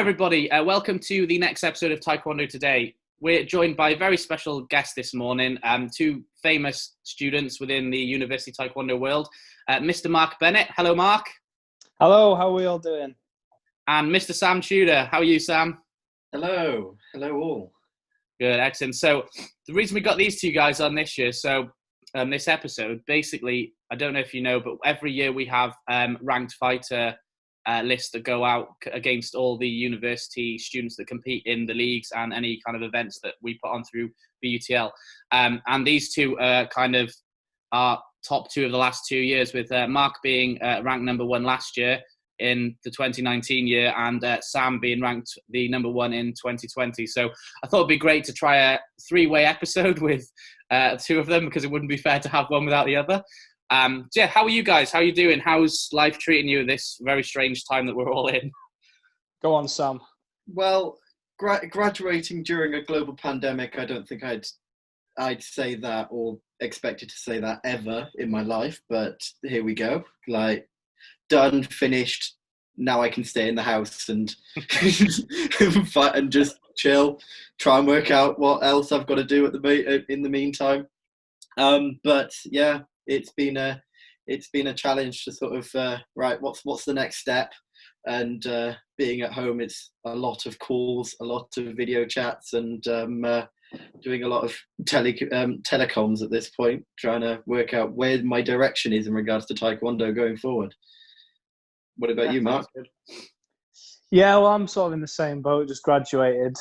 everybody. Welcome to the next episode of Taekwondo Today. We're joined by a very special guest this morning, two famous students within the university Taekwondo world, Mr. Mark Bennett. Hello, Mark. Hello, how are we all doing? And Mr. Sam Tudor. How are you, Sam? Hello. Hello, all. Good, excellent. So the reason we got these two guys on this year, this episode, basically, I don't know if you know, but every year we have ranked fighter lists that go out against all the university students that compete in the leagues and any kind of events that we put on through BUTL. And these two kind of are top two of the last 2 years, with Mark being ranked number one last year in the 2019 year, and Sam being ranked the number one in 2020. So I thought it'd be great to try a three-way episode with two of them, because it wouldn't be fair to have one without the other. Yeah, how are you guys? How are you doing? How's life treating you this very strange time that we're all in? Go on, Sam. Well, graduating during a global pandemic, I don't think I'd say that or expected to say that ever in my life, but here we go. Like, done, finished. Now I can stay in the house and fight and just chill, try and work out what else I've got to do in the meantime. But yeah, it's been a challenge to sort of right, what's the next step? And being at home, it's a lot of calls, a lot of video chats, and doing a lot of telecoms at this point, trying to work out where my direction is in regards to Taekwondo going forward. What about you, Mark? Yeah, well, I'm sort of in the same boat, just graduated.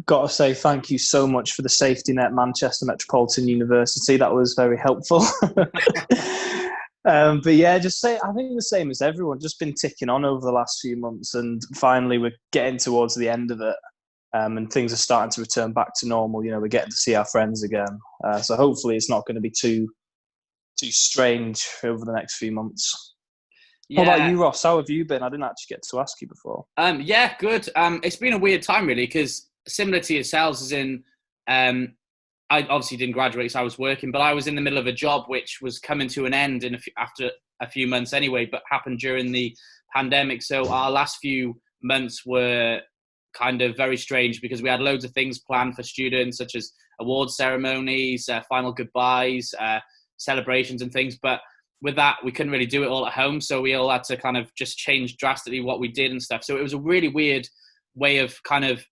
Got to say thank you so much for the safety net, Manchester Metropolitan University. That was very helpful. But yeah, I think the same as everyone, just been ticking on over the last few months, and finally we're getting towards the end of it. And things are starting to return back to normal. You know, we're getting to see our friends again. So hopefully it's not going to be too strange over the next few months. Yeah. What about you, Ross? How have you been? I didn't actually get to ask you before. Yeah, good. It's been a weird time, really, because similar to yourselves, as in, I obviously didn't graduate, so I was working, but I was in the middle of a job which was coming to an end after a few months anyway, but happened during the pandemic. So our last few months were kind of very strange, because we had loads of things planned for students, such as award ceremonies, final goodbyes, celebrations and things. But with that, we couldn't really do it all at home. So we all had to kind of just change drastically what we did and stuff. So it was a really weird way of kind of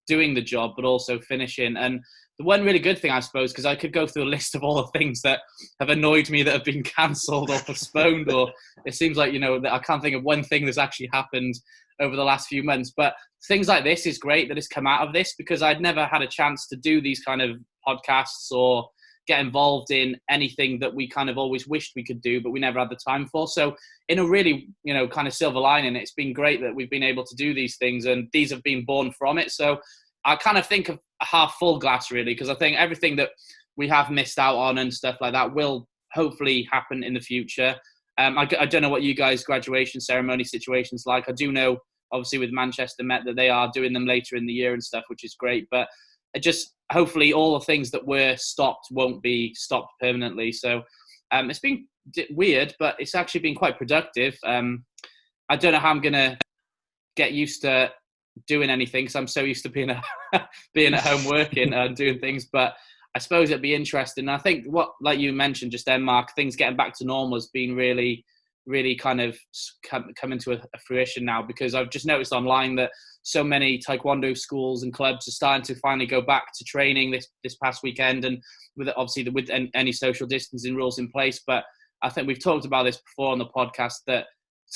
doing the job, but also finishing. And the one really good thing, I suppose, because I could go through a list of all the things that have annoyed me that have been cancelled or postponed, or it seems like, that I can't think of one thing that's actually happened over the last few months. But things like this is great that it's come out of this, because I'd never had a chance to do these kind of podcasts or get involved in anything that we kind of always wished we could do, but we never had the time for. So in a really, kind of silver lining, it's been great that we've been able to do these things, and these have been born from it. So I kind of think of a half full glass, really, because I think everything that we have missed out on and stuff like that will hopefully happen in the future. I don't know what you guys' graduation ceremony situation's like. I do know, obviously, with Manchester Met, that they are doing them later in the year and stuff, which is great. But hopefully all the things that were stopped won't be stopped permanently. So it's been weird, but it's actually been quite productive. I don't know how I'm going to get used to doing anything, because I'm so used to being at home working and doing things. But I suppose it'd be interesting. I think like you mentioned just then, Mark, things getting back to normal has been really, really kind of coming to a fruition now, because I've just noticed online that so many Taekwondo schools and clubs are starting to finally go back to training this past weekend, and with any social distancing rules in place. But I think we've talked about this before on the podcast, that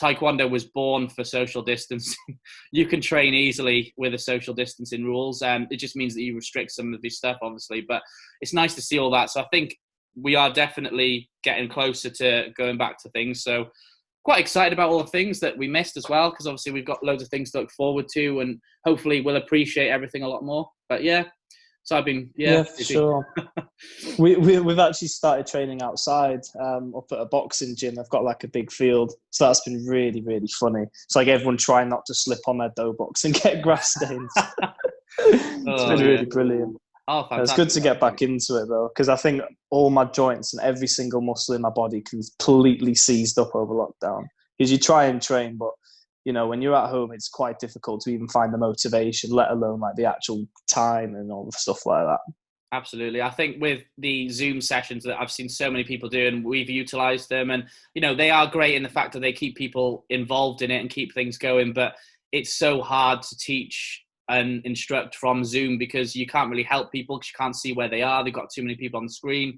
Taekwondo was born for social distancing. You can train easily with the social distancing rules, and it just means that you restrict some of this stuff, obviously. But it's nice to see all that. So I think we are definitely getting closer to going back to things. So quite excited about all the things that we missed as well, because obviously we've got loads of things to look forward to, and hopefully we'll appreciate everything a lot more. But yeah, so I've been for sure. We've actually started training outside up at a boxing gym. They've got like a big field, so that's been really, really funny. It's like everyone trying not to slip on their dough box and get grass stains. It's been really brilliant. Oh, fantastic. It's good to get back into it though, because I think all my joints and every single muscle in my body completely seized up over lockdown. Because you try and train, but you know, when you're at home, it's quite difficult to even find the motivation, let alone like the actual time and all the stuff like that. Absolutely. I think with the Zoom sessions that I've seen so many people do, and we've utilized them, and, you know, they are great in the fact that they keep people involved in it and keep things going. But it's so hard to teach and instruct from Zoom because you can't really help people because you can't see where they are. They've got too many people on the screen.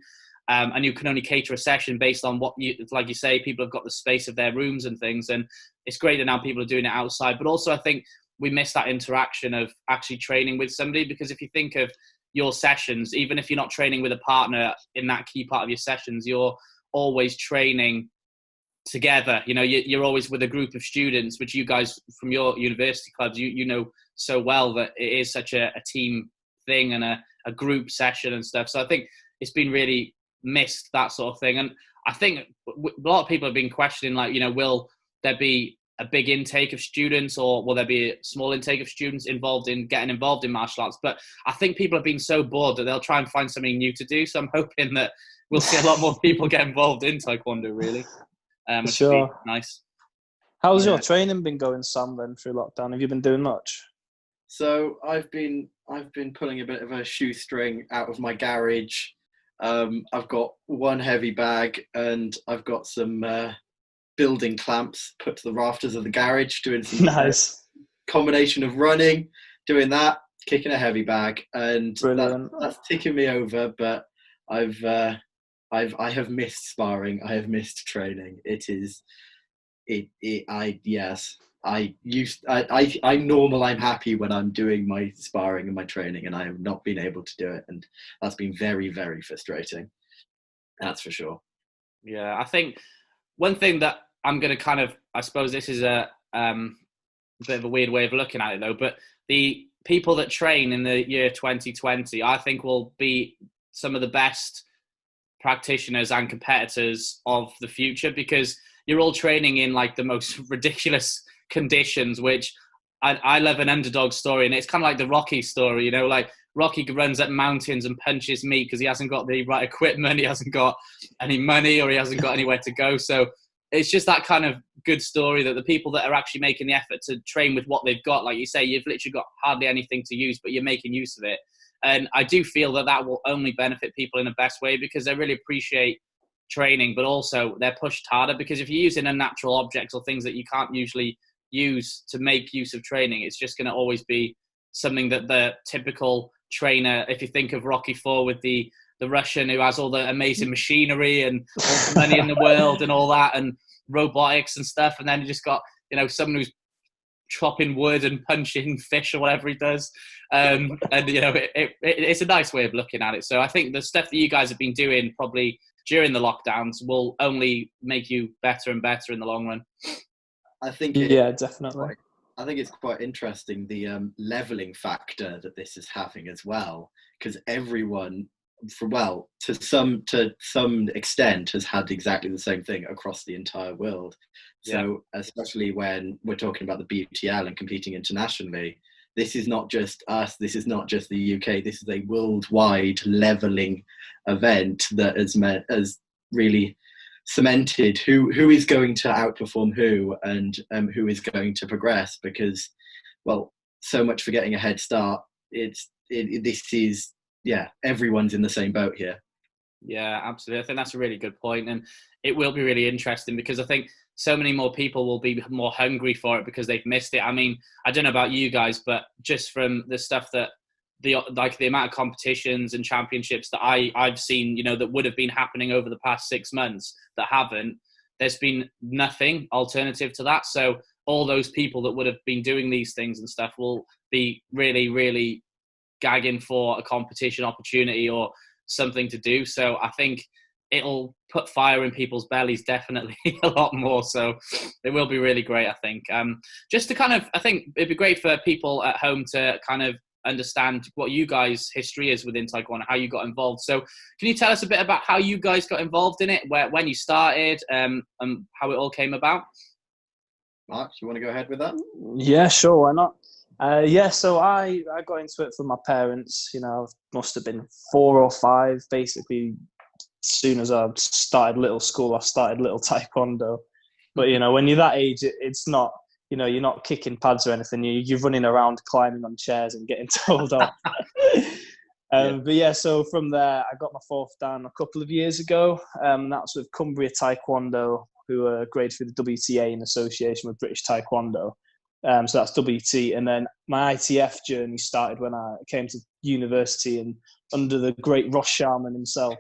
And you can only cater a session based on what you, like you say, people have got the space of their rooms and things. And it's great that now people are doing it outside. But also, I think we miss that interaction of actually training with somebody, because if you think of your sessions, even if you're not training with a partner in that key part of your sessions, you're always training together. You know, you're always with a group of students, which you guys from your university clubs, you know so well that it is such a team thing and a group session and stuff. So I think it's been really missed, that sort of thing. And I think a lot of people have been questioning, like, you know, will there be a big intake of students, or will there be a small intake of students getting involved in martial arts? But I think people have been so bored that they'll try and find something new to do. So I'm hoping that we'll see a lot more people get involved in Taekwondo, really. Which Sure. would be nice. How's your training been going, Sam, then, through lockdown? Have you been doing much? So I've been pulling a bit of a shoestring out of my garage. I've got one heavy bag and I've got some building clamps put to the rafters of the garage, doing some nice combination of running, doing that, kicking a heavy bag, and that's ticking me over. But I have missed sparring. I have missed training. I'm normal. I'm happy when I'm doing my sparring and my training, and I have not been able to do it, and that's been very, very frustrating. That's for sure. Yeah, I think one thing that I'm going to kind of, I suppose this is a bit of a weird way of looking at it though, but the people that train in the year 2020, I think will be some of the best practitioners and competitors of the future, because you're all training in like the most ridiculous conditions, which I love an underdog story. And it's kind of like the Rocky story, you know, like Rocky runs up mountains and punches meat because he hasn't got the right equipment, he hasn't got any money, or he hasn't got anywhere to go. So it's just that kind of good story that the people that are actually making the effort to train with what they've got, like you say, you've literally got hardly anything to use, but you're making use of it. And I do feel that will only benefit people in the best way, because they really appreciate training, but also they're pushed harder, because if you're using unnatural objects or things that you can't usually use to make use of training, it's just going to always be something that the typical trainer, if you think of Rocky IV with the Russian who has all the amazing machinery and all the money in the world and all that, and robotics and stuff, and then you just got, you know, someone who's chopping wood and punching fish or whatever he does, and you know, it's a nice way of looking at it. So I think the stuff that you guys have been doing probably during the lockdowns will only make you better and better in the long run. I think definitely. I think it's quite interesting, the leveling factor that this is having as well, because everyone, to some extent, has had exactly the same thing across the entire world. So especially when we're talking about the BUTL and competing internationally, this is not just us, this is not just the UK, this is a worldwide leveling event that has really cemented who is going to outperform who, and who is going to progress, because, well, so much for getting a head start. Everyone's in the same boat here. Yeah, absolutely. I think that's a really good point, and it will be really interesting, because I think so many more people will be more hungry for it because they've missed it. I mean, I don't know about you guys, but just from the stuff that the amount of competitions and championships that I've seen, you know, that would have been happening over the past 6 months that haven't, there's been nothing alternative to that. So all those people that would have been doing these things and stuff will be really, really gagging for a competition opportunity or something to do. So I think it'll put fire in people's bellies, definitely a lot more. So it will be really great, I think. Just to kind of, I think it'd be great for people at home to kind of understand what you guys' history is within Taekwondo, how you got involved. So can you tell us a bit about how you guys got involved in it, when you started, and how it all came about? Mark, you want to go ahead with that? Yeah, sure, why not? So I got into it from my parents. You know, I must have been 4 or 5, basically. As soon as I started little school, I started little Taekwondo. But, you know, when you're that age, it's not you're not kicking pads or anything. You're running around, climbing on chairs and getting told off. But yeah, so from there, I got my 4th Dan a couple of years ago. That's with Cumbria Taekwondo, who are graded through the WTA in association with British Taekwondo. So that's WT. And then my ITF journey started when I came to university and under the great Ross Sharman himself.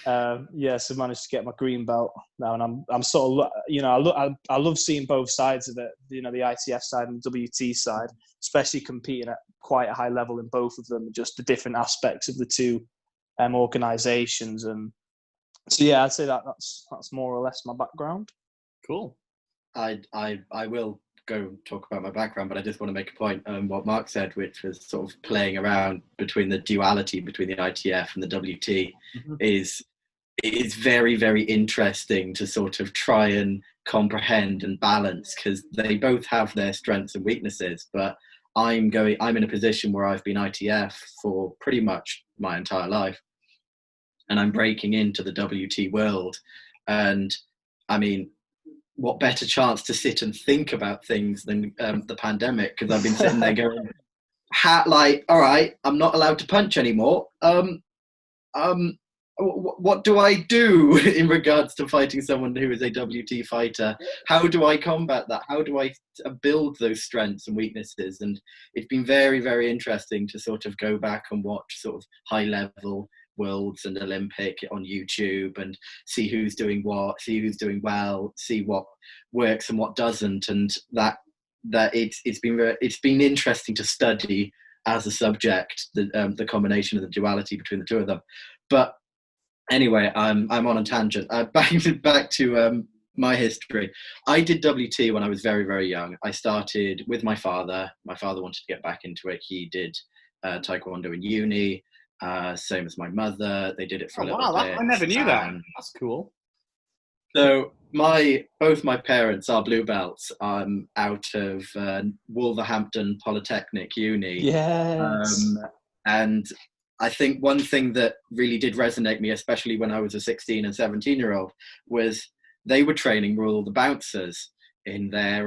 So managed to get my green belt now, and I'm sort of, I love seeing both sides of it, the ITF side and the WT side, especially competing at quite a high level in both of them, just the different aspects of the two organizations. And so yeah, I'd say that's more or less my background. Cool. I will go talk about my background, but I just want to make a point on what Mark said, which was sort of playing around between the duality between the ITF and the WT. is very, very interesting to sort of try and comprehend and balance, because they both have their strengths and weaknesses. But I'm in a position where I've been ITF for pretty much my entire life, and I'm breaking into the WT world. And I mean, what better chance to sit and think about things than the pandemic? Because I've been sitting there going, all right, I'm not allowed to punch anymore. What do I do in regards to fighting someone who is a WT fighter? How do I combat that? How do I build those strengths and weaknesses? And it's been very, very interesting to sort of go back and watch sort of high level Worlds and Olympic on YouTube and see who's doing what, see who's doing well, see what works and what doesn't. And that it's been interesting to study as a subject, the combination of the duality between the two of them. But anyway, I'm on a tangent. Back to my history. I did WT when I was very, very young. I started with my father. My father wanted to get back into it. He did Taekwondo in uni, same as my mother. They did it for a little bit. I never knew that. That's cool. So both my parents are blue belts. I'm out of Wolverhampton Polytechnic Uni. Yes. And I think one thing that really did resonate me, especially when I was a 16 and 17-year-old, was they were training all the bouncers in their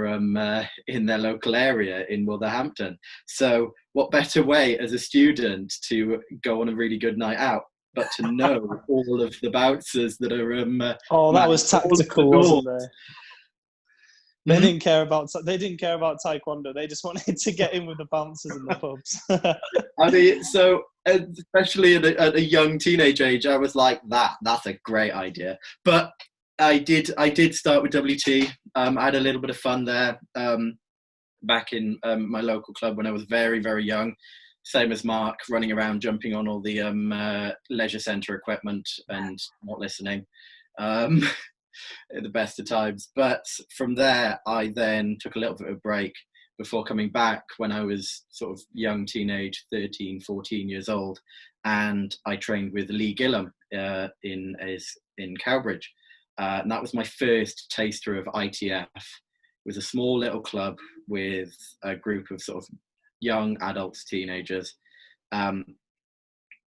local area in Wolverhampton. So what better way as a student to go on a really good night out, but to know all of the bouncers that are that was tactical, wasn't it? They didn't care about Taekwondo. They just wanted to get in with the bouncers in the pubs. I mean, so especially at a young teenage age, I was like, that's a great idea. But I did start with WT. I had a little bit of fun there back in my local club when I was very, very young. Same as Mark, running around, jumping on all the leisure centre equipment and not listening. At the best of times. But from there, I then took a little bit of a break before coming back when I was sort of young teenage, 13, 14 years old. And I trained with Lee Gillum in Cowbridge. And that was my first taster of ITF. It was a small little club with a group of sort of young adults, teenagers.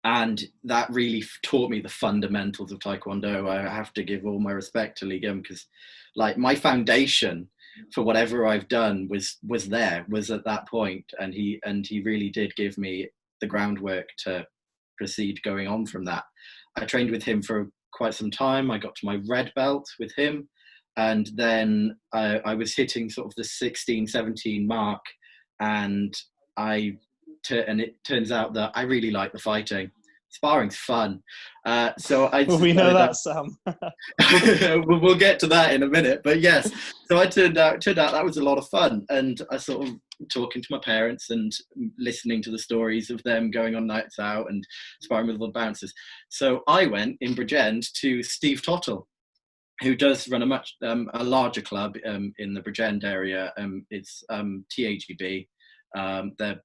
And that really taught me the fundamentals of Taekwondo. I have to give all my respect to Lee Gillum, because like my foundation for whatever I've done was at that point. And he really did give me the groundwork to proceed going on from that. I trained with him for quite some time. I got to my red belt with him. And then I was hitting sort of the 16, 17 mark. And it turns out that I really like the fighting. Sparring's fun. We know that, Sam. We'll get to that in a minute. But yes, so it turned out that was a lot of fun. And I sort of talking to my parents and listening to the stories of them going on nights out and sparring with the bouncers. So I went in Bridgend to Steve Tottle, who does run a larger club in the Bridgend area. It's TAGB. They're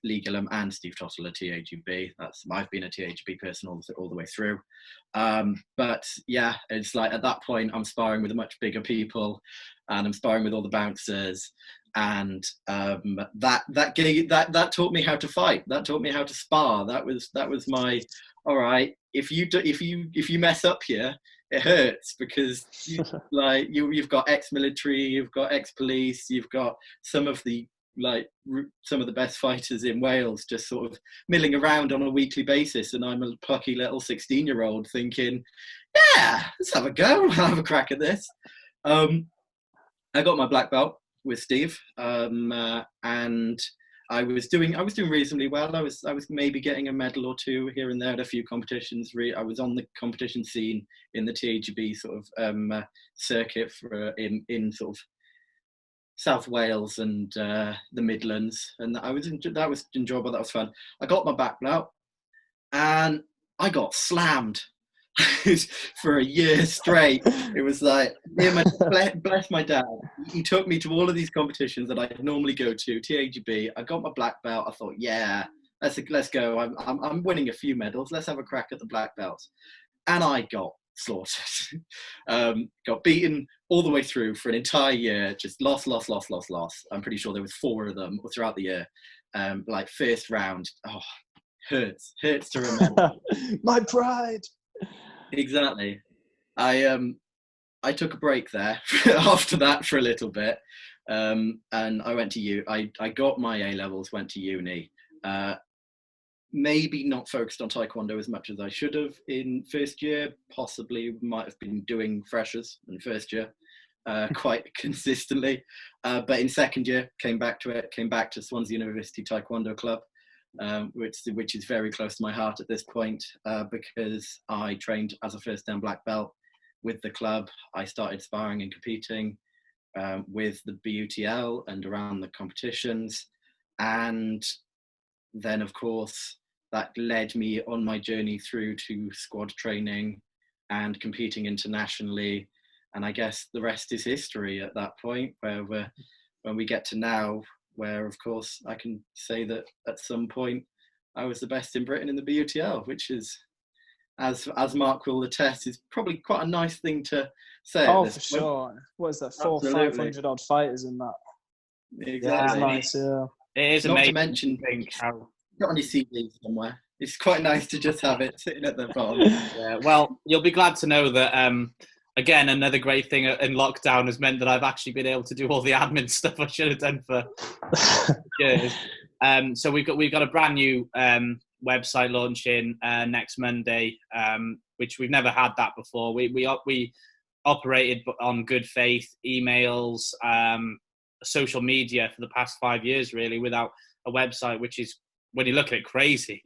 Lee Gillum and Steve Tottle are TAGB. I've been a TAGB person all the way through. But yeah, it's like at that point I'm sparring with much bigger people, and I'm sparring with all the bouncers, and that taught me how to fight. That taught me how to spar. That was my all right. If you mess up here, it hurts because you've got ex-military, you've got ex-police, you've got some of the best fighters in Wales just sort of milling around on a weekly basis, and I'm a plucky little 16-year-old thinking, yeah, let's have a go, I'll have a crack at this. I got my black belt with Steve, and I was doing reasonably well. I was maybe getting a medal or two here and there at a few competitions. I was on the competition scene in the TAGB sort of circuit in sort of South Wales and the Midlands, and that was enjoyable. That was fun. I got my black belt, and I got slammed for a year straight. It was like, bless my dad. He took me to all of these competitions that I'd normally go to, TAGB. I got my black belt. I thought, yeah, let's go. I'm winning a few medals. Let's have a crack at the black belts. And I got slaughtered. Got beaten all the way through for an entire year. Just lost. I'm pretty sure there was 4 of them throughout the year. Like first round. Oh, hurts to remember. My pride. Exactly. I took a break there after that for a little bit, and I went to I got my A levels, went to uni. Maybe not focused on Taekwondo as much as I should have in first year. Possibly might have been doing freshers in first year quite consistently, but in second year came back to Swansea University Taekwondo Club. Which is very close to my heart at this point, because I trained as a first dan black belt with the club. I started sparring and competing with the BUTL and around the competitions, and then of course that led me on my journey through to squad training and competing internationally, and I guess the rest is history at that point, when we get to now, where, of course, I can say that at some point I was the best in Britain in the BUTL, which is, as Mark will attest, is probably quite a nice thing to say. Oh, for sure. What is that, 400-500 odd fighters in that? Exactly. Yeah, it's nice, yeah. It is not amazing. Not to mention, got on your CV somewhere. It's quite nice to just have it sitting at the bottom. Yeah, well, you'll be glad to know that, again, another great thing in lockdown has meant that I've actually been able to do all the admin stuff I should have done for years. So we've got a brand new website launching next Monday, which we've never had that before. We operated on good faith, emails, social media for the past 5 years, really, without a website, which is, when you look at it, crazy,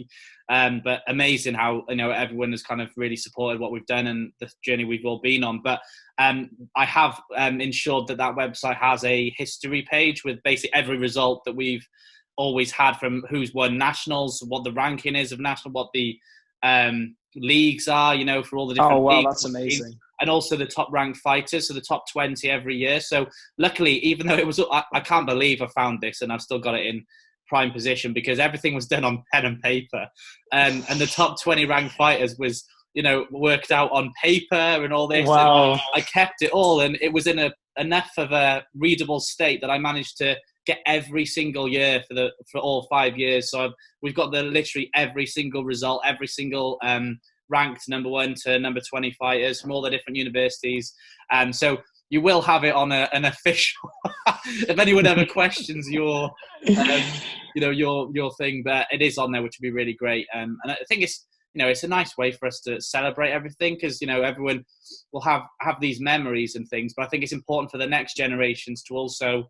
but amazing how everyone has kind of really supported what we've done and the journey we've all been on. But I have ensured that website has a history page with basically every result that we've always had, from who's won nationals, what the ranking is of national, what the leagues are, for all the different. Oh wow, leagues, that's amazing. And also the top ranked fighters, so the top 20 every year. So luckily, even though it was, I can't believe I found this and I've still got it in prime position, because everything was done on pen and paper, and the top 20 ranked fighters was worked out on paper and all this. Wow. And I kept it all, and it was in enough of a readable state that I managed to get every single year for all 5 years. So we've got literally every single result, every single ranked number 1 to number 20 fighters from all the different universities. So you will have it on an official. If anyone ever questions your thing, but it is on there, which would be really great. And I think it's a nice way for us to celebrate everything, because everyone will have these memories and things. But I think it's important for the next generations to also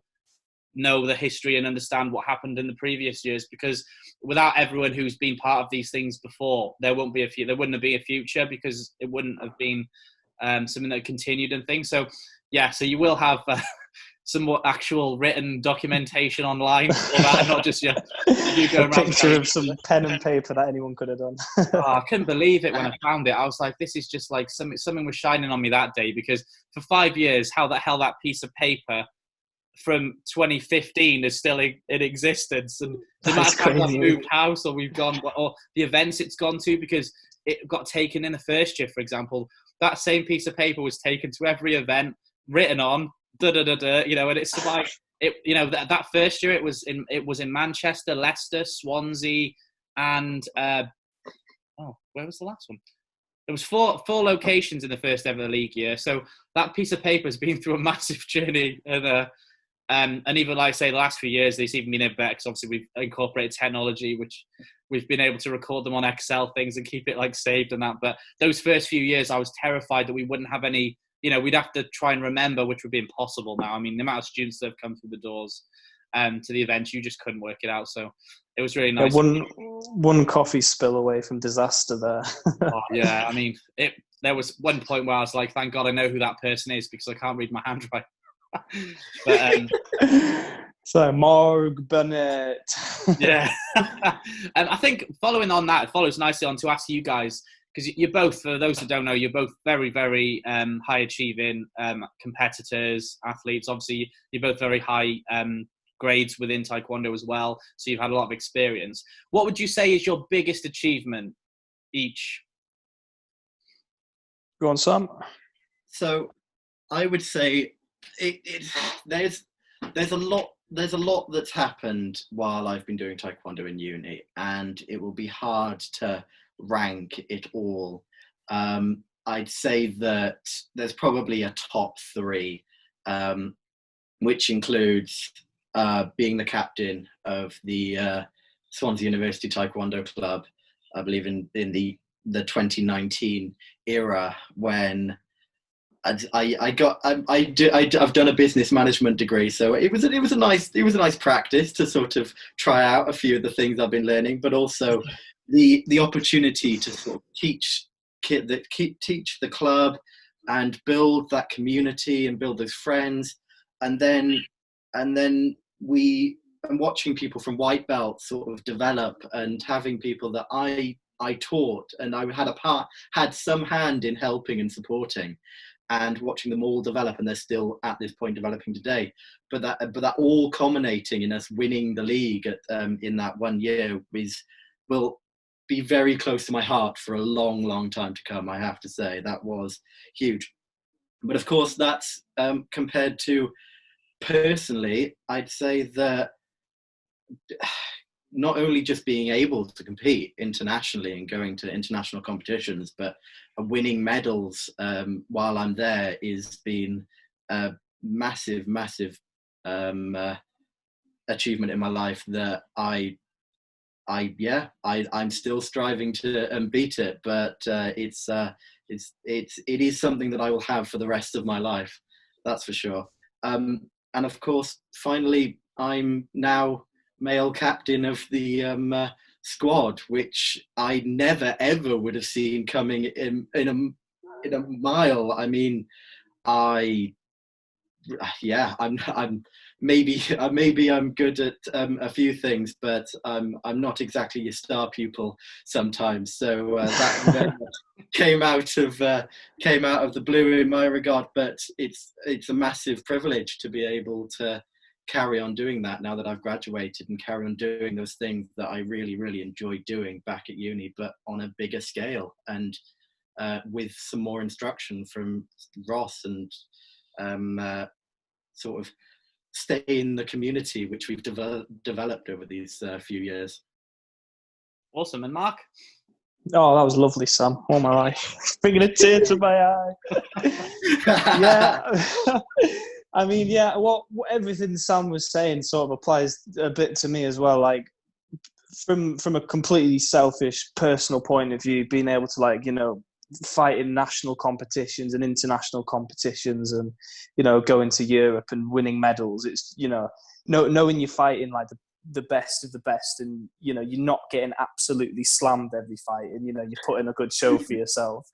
know the history and understand what happened in the previous years, because without everyone who's been part of these things before, there wouldn't have been a future, because it wouldn't have been something that continued and things. So yeah, so you will have some more actual written documentation online, and not just you go around. A picture of some pen and paper that anyone could have done. I couldn't believe it when I found it. I was like, this is just like something was shining on me that day, because for 5 years, how the hell that piece of paper from 2015 is still in existence, and no matter how I've moved house or we've gone, or the events it's gone to, because it got taken in the first year, for example, that same piece of paper was taken to every event, written on, and it's like it. That first year it was in Manchester, Leicester, Swansea, and where was the last one? There was four locations in the first ever league year. So that piece of paper has been through a massive journey. And even like I say, the last few years, it's even been a bit better because obviously we've incorporated technology, which we've been able to record them on Excel things and keep it like saved and that. But those first few years, I was terrified that we wouldn't have any, we'd have to try and remember, which would be impossible now. I mean, the amount of students that have come through the doors to the event, you just couldn't work it out. So it was really nice. Yeah, one coffee spill away from disaster there. Oh, yeah, I mean, there was one point where I was like, thank God I know who that person is because I can't read my handwriting. But so Mark Bennett. Yeah. I think following on that, it follows nicely on to ask you guys, because you're both, for those that don't know, you're both very, very high achieving competitors, athletes. Obviously, you're both very high grades within Taekwondo as well, so you've had a lot of experience. What would you say is your biggest achievement each? Go on, Sam. So I would say there's a lot that's happened while I've been doing Taekwondo in uni, and it will be hard to rank it all. I'd say that there's probably a top three, which includes being the captain of the Swansea University Taekwondo Club, I believe in the 2019 era, when I've done a business management degree, so it was a nice practice to sort of try out a few of the things I've been learning, but also the opportunity to sort of teach the club and build that community and build those friends, and then watching people from white belts sort of develop, and having people that I taught and I had some hand in helping and supporting, and watching them all develop, and they're still at this point developing today. But that all culminating in us winning the league in that 1 year will be very close to my heart for a long, long time to come. I have to say that was huge. But of course, that's compared to personally, I'd say that not only just being able to compete internationally and going to international competitions, but winning medals while I'm there has been a massive, massive achievement in my life that I'm still striving to beat it, but it is something that I will have for the rest of my life. That's for sure. And of course, finally, I'm now male captain of the squad, which I never ever would have seen coming in a mile. I mean, I'm maybe I'm good at a few things, but I'm not exactly your star pupil sometimes. So that came out of the blue in my regard. But it's a massive privilege to be able to carry on doing that now that I've graduated, and carry on doing those things that I really, really enjoyed doing back at uni, but on a bigger scale, and with some more instruction from Ross, and sort of stay in the community which we've developed over these few years. Awesome. And Mark? Oh, that was lovely, Sam. All my life. Bringing a tear to my eye. Yeah. I mean, yeah, what everything Sam was saying sort of applies a bit to me as well. Like, from a completely selfish personal point of view, being able to fight in national competitions and international competitions, and going to Europe and winning medals. It's knowing you're fighting like the best of the best, and you're not getting absolutely slammed every fight, and you're putting a good show for yourself.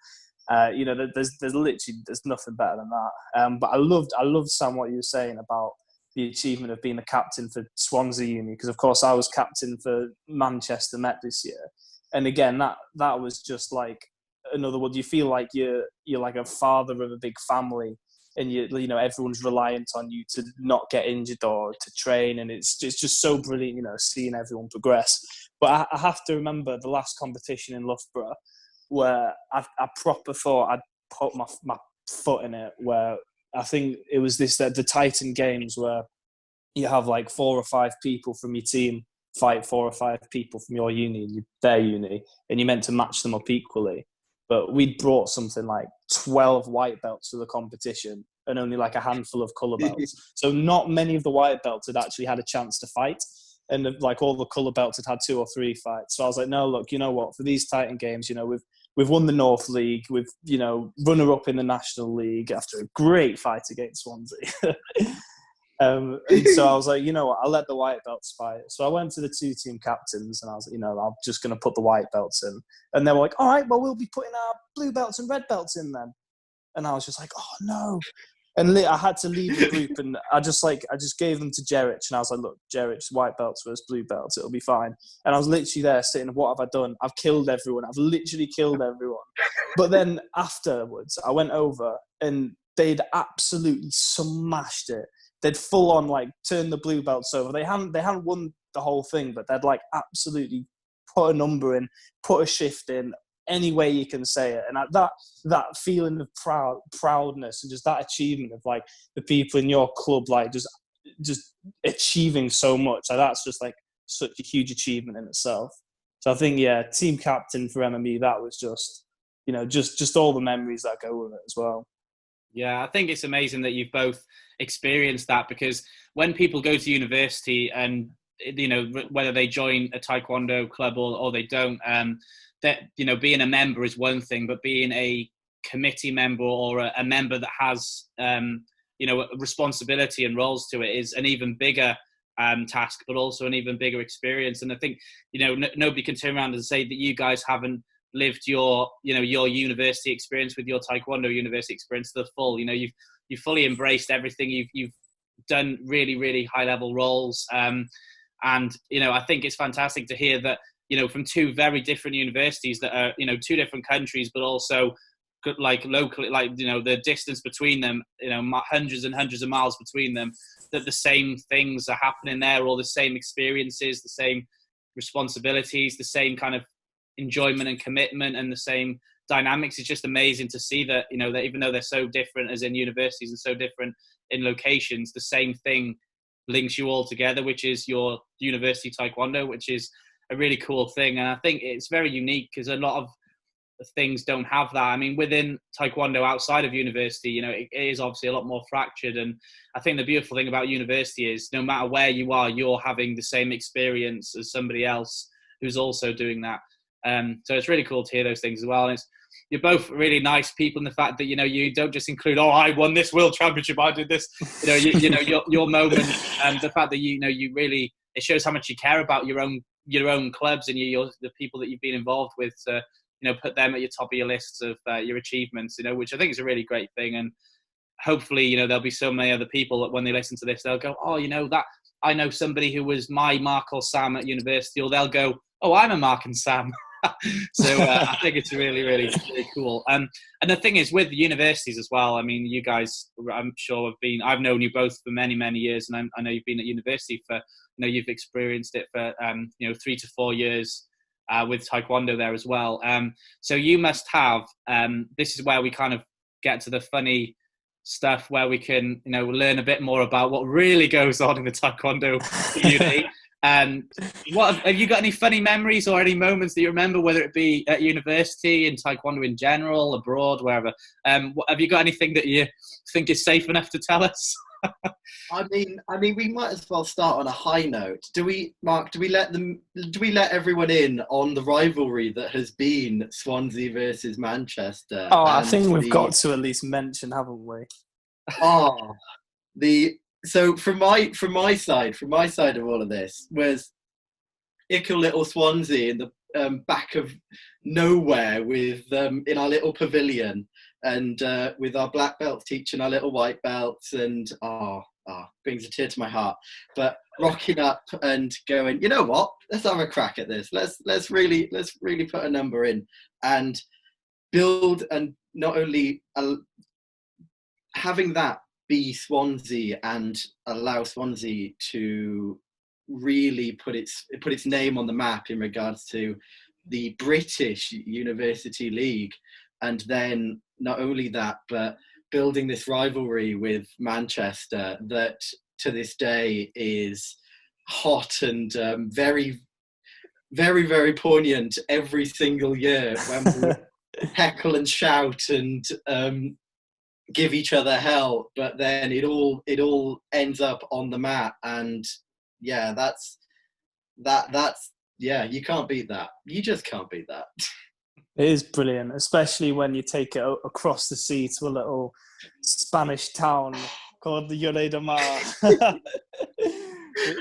There's nothing better than that. But I loved Sam what you were saying about the achievement of being the captain for Swansea Uni, because of course I was captain for Manchester Met this year, and again that was just like another one. You feel like you're like a father of a big family, and everyone's reliant on you to not get injured or to train, and it's just so brilliant, seeing everyone progress. But I have to remember the last competition in Loughborough, where I proper thought I'd put my foot in it, where I think it was the Titan Games, where you have like 4 or 5 people from your team fight 4 or 5 people from your uni, their uni, and you're meant to match them up equally. but we'd brought something like 12 white belts to the competition and only like a handful of colour belts. So not many of the white belts had actually had a chance to fight. And like all the colour belts had had 2 or 3 fights. So I was like, no, look, you know what? For these Titan games, we've won the North League. We've, runner-up in the National League after a great fight against Swansea. And so I was like, you know what? I'll let the white belts fight. So I went to the 2 team captains and I was like, I'm just going to put the white belts in. And they were like, all right, well, we'll be putting our blue belts and red belts in then. And I was just like, oh, no. And I had to leave the group, and I just gave them to Jerich, and I was like, look, Jerich, white belts versus blue belts, it'll be fine. And I was literally there sitting, what have I done? I've killed everyone. I've literally killed everyone. But then afterwards, I went over, and they'd absolutely smashed it. They'd full on like turned the blue belts over. They hadn't won the whole thing, but they'd like absolutely put a number in, put a shift in, any way you can say it. And that feeling of proudness and just that achievement of like the people in your club like just achieving so much, like that's just like such a huge achievement in itself. So I think team captain for MME, that was just just all the memories that go with it as well. Yeah, I think it's amazing that you've both experienced that, because when people go to university and whether they join a Taekwondo club or they don't, that being a member is one thing, but being a committee member or a member that has a responsibility and roles to it is an even bigger task, but also an even bigger experience. And I think nobody can turn around and say that you guys haven't lived your university experience with your Taekwondo university experience to the full. You've fully embraced everything. You've done really, really high level roles, and I think it's fantastic to hear that from 2 very different universities that are 2 different countries, but also like locally, like the distance between them, hundreds and hundreds of miles between them, that the same things are happening there, all the same experiences, the same responsibilities, the same kind of enjoyment and commitment, and the same dynamics. It's just amazing to see that that even though they're so different as in universities and so different in locations, the same thing links you all together, which is your university Taekwondo, which is a really cool thing. And I think it's very unique because a lot of things don't have that. I mean, within Taekwondo outside of university, it is obviously a lot more fractured. And I think the beautiful thing about university is no matter where you are, you're having the same experience as somebody else who's also doing that. So it's really cool to hear those things as well. And you're both really nice people in the fact that you don't just include, oh, I won this world championship, I did this. Your moment, and the fact that you really, it shows how much you care about your own clubs and the people that you've been involved with, to put them at your top of your lists of your achievements, which I think is a really great thing. And hopefully there'll be so many other people that when they listen to this, they'll go, oh, that I know somebody who was my Mark or Sam at university, or they'll go, oh, I'm a Mark and Sam. So I think it's really, really, really cool. And the thing is with universities as well, I mean, you guys, I'm sure I've known you both for many, many years, and I know you've been at university for, you've experienced it for 3 to 4 years with Taekwondo there as well. So you must have, this is where we kind of get to the funny stuff where we can learn a bit more about what really goes on in the Taekwondo community. What have you got any funny memories or any moments that you remember, whether it be at university, in Taekwondo in general, abroad, wherever? Have you got anything that you think is safe enough to tell us? I mean, we might as well start on a high note. Do we, Mark? Do we let everyone in on the rivalry that has been Swansea versus Manchester? Oh, I think we've got to at least mention, haven't we? So from my side of all of this was ickle little Swansea in the back of nowhere with in our little pavilion, and with our black belts teaching our little white belts, and brings a tear to my heart. But rocking up and going, you know what? Let's have a crack at this. Let's really put a number in and build, and not only having that be Swansea and allow Swansea to really put its name on the map in regards to the British University League. And then not only that, but building this rivalry with Manchester that to this day is hot and very, very, very poignant every single year heckle and shout and give each other hell, but then it all ends up on the mat, and yeah, that's you can't beat that. You just can't beat that. It is brilliant, especially when you take it across the sea to a little Spanish town called the Lloret de Mar.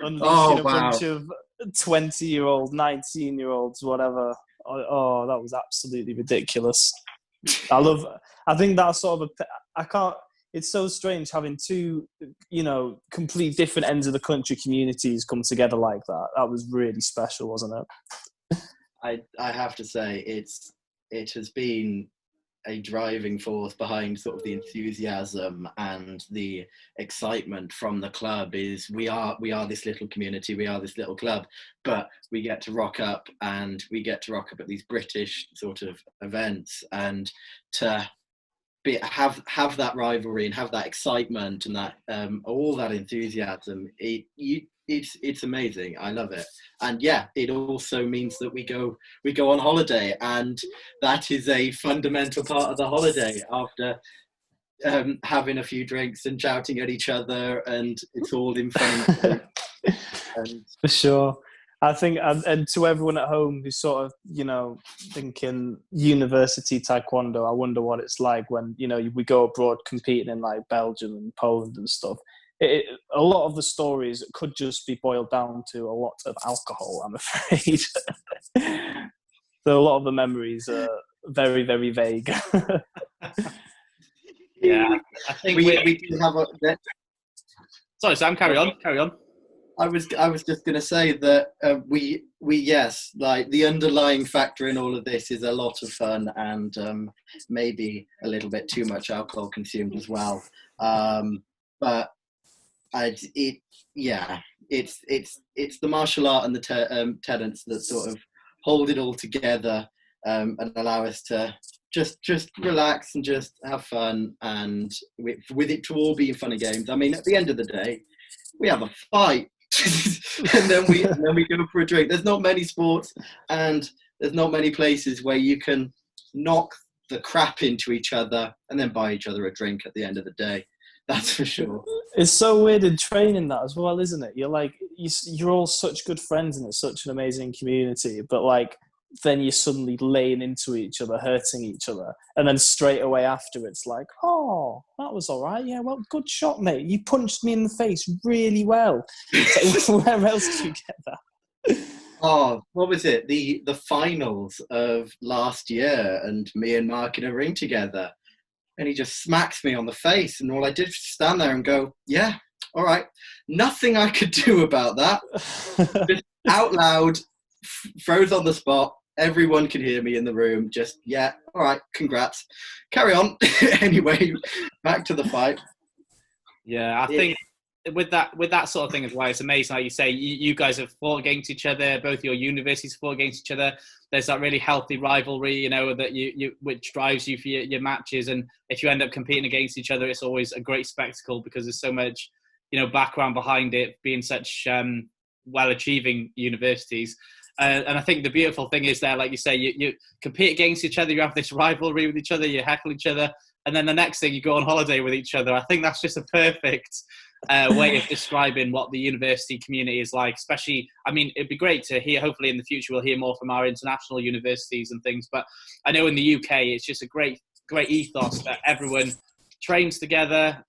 Unleashing a bunch of 20-year-old, 19-year-olds, whatever. Oh, that was absolutely ridiculous. I think that's sort of it's so strange having two, complete different ends of the country communities come together like that. That was really special, wasn't it? I have to say, it has been a driving force behind sort of the enthusiasm and the excitement from the club. Is we are this little community, we are this little club, but we get to rock up at these British sort of events, and to have that rivalry and have that excitement and that all that enthusiasm. It's amazing. I love it. And yeah, it also means that we go on holiday, and that is a fundamental part of the holiday, after having a few drinks and shouting at each other, and it's all in fun. For sure. I think, and to everyone at home who's sort of, thinking university taekwondo, I wonder what it's like when, we go abroad competing in like Belgium and Poland and stuff. A lot of the stories could just be boiled down to a lot of alcohol, I'm afraid. So a lot of the memories are very, very vague. Yeah, I think we do have a... Sorry, Sam, carry on. I was just going to say that we yes, like the underlying factor in all of this is a lot of fun, and maybe a little bit too much alcohol consumed as well. But it's the martial art and the tenets that sort of hold it all together, and allow us to just relax and just have fun, and with it to all be fun and games. I mean, at the end of the day, we have a fight. and then we go for a drink. There's not many sports, and there's not many places where you can knock the crap into each other and then buy each other a drink at the end of the day. That's for sure. It's so weird in training that as well, isn't it? You're like, you're all such good friends, and it's such an amazing community, but like then you're suddenly laying into each other, hurting each other, and then straight away after it's like, oh, that was all right. Yeah, well, good shot, mate. You punched me in the face really well. So where else do you get that? Oh, what was it? The finals of last year, and me and Mark in a ring together, and he just smacks me on the face, and all I did was stand there and go, yeah, all right. Nothing I could do about that. Just out loud, froze on the spot. Everyone can hear me in the room. Just, yeah, all right, congrats. Carry on. Anyway, back to the fight. Yeah, I think with that sort of thing as well, it's amazing. Like you say, you guys have fought against each other. Both your universities fought against each other. There's that really healthy rivalry, that you which drives you for your matches. And if you end up competing against each other, it's always a great spectacle because there's so much, background behind it, being such well-achieving universities. And I think the beautiful thing is there, like you say, you compete against each other, you have this rivalry with each other, you heckle each other, and then the next thing you go on holiday with each other. I think that's just a perfect way of describing what the university community is like. Especially, I mean, it'd be great to hear, hopefully in the future we'll hear more from our international universities and things, but I know in the UK it's just a great ethos that everyone trains together,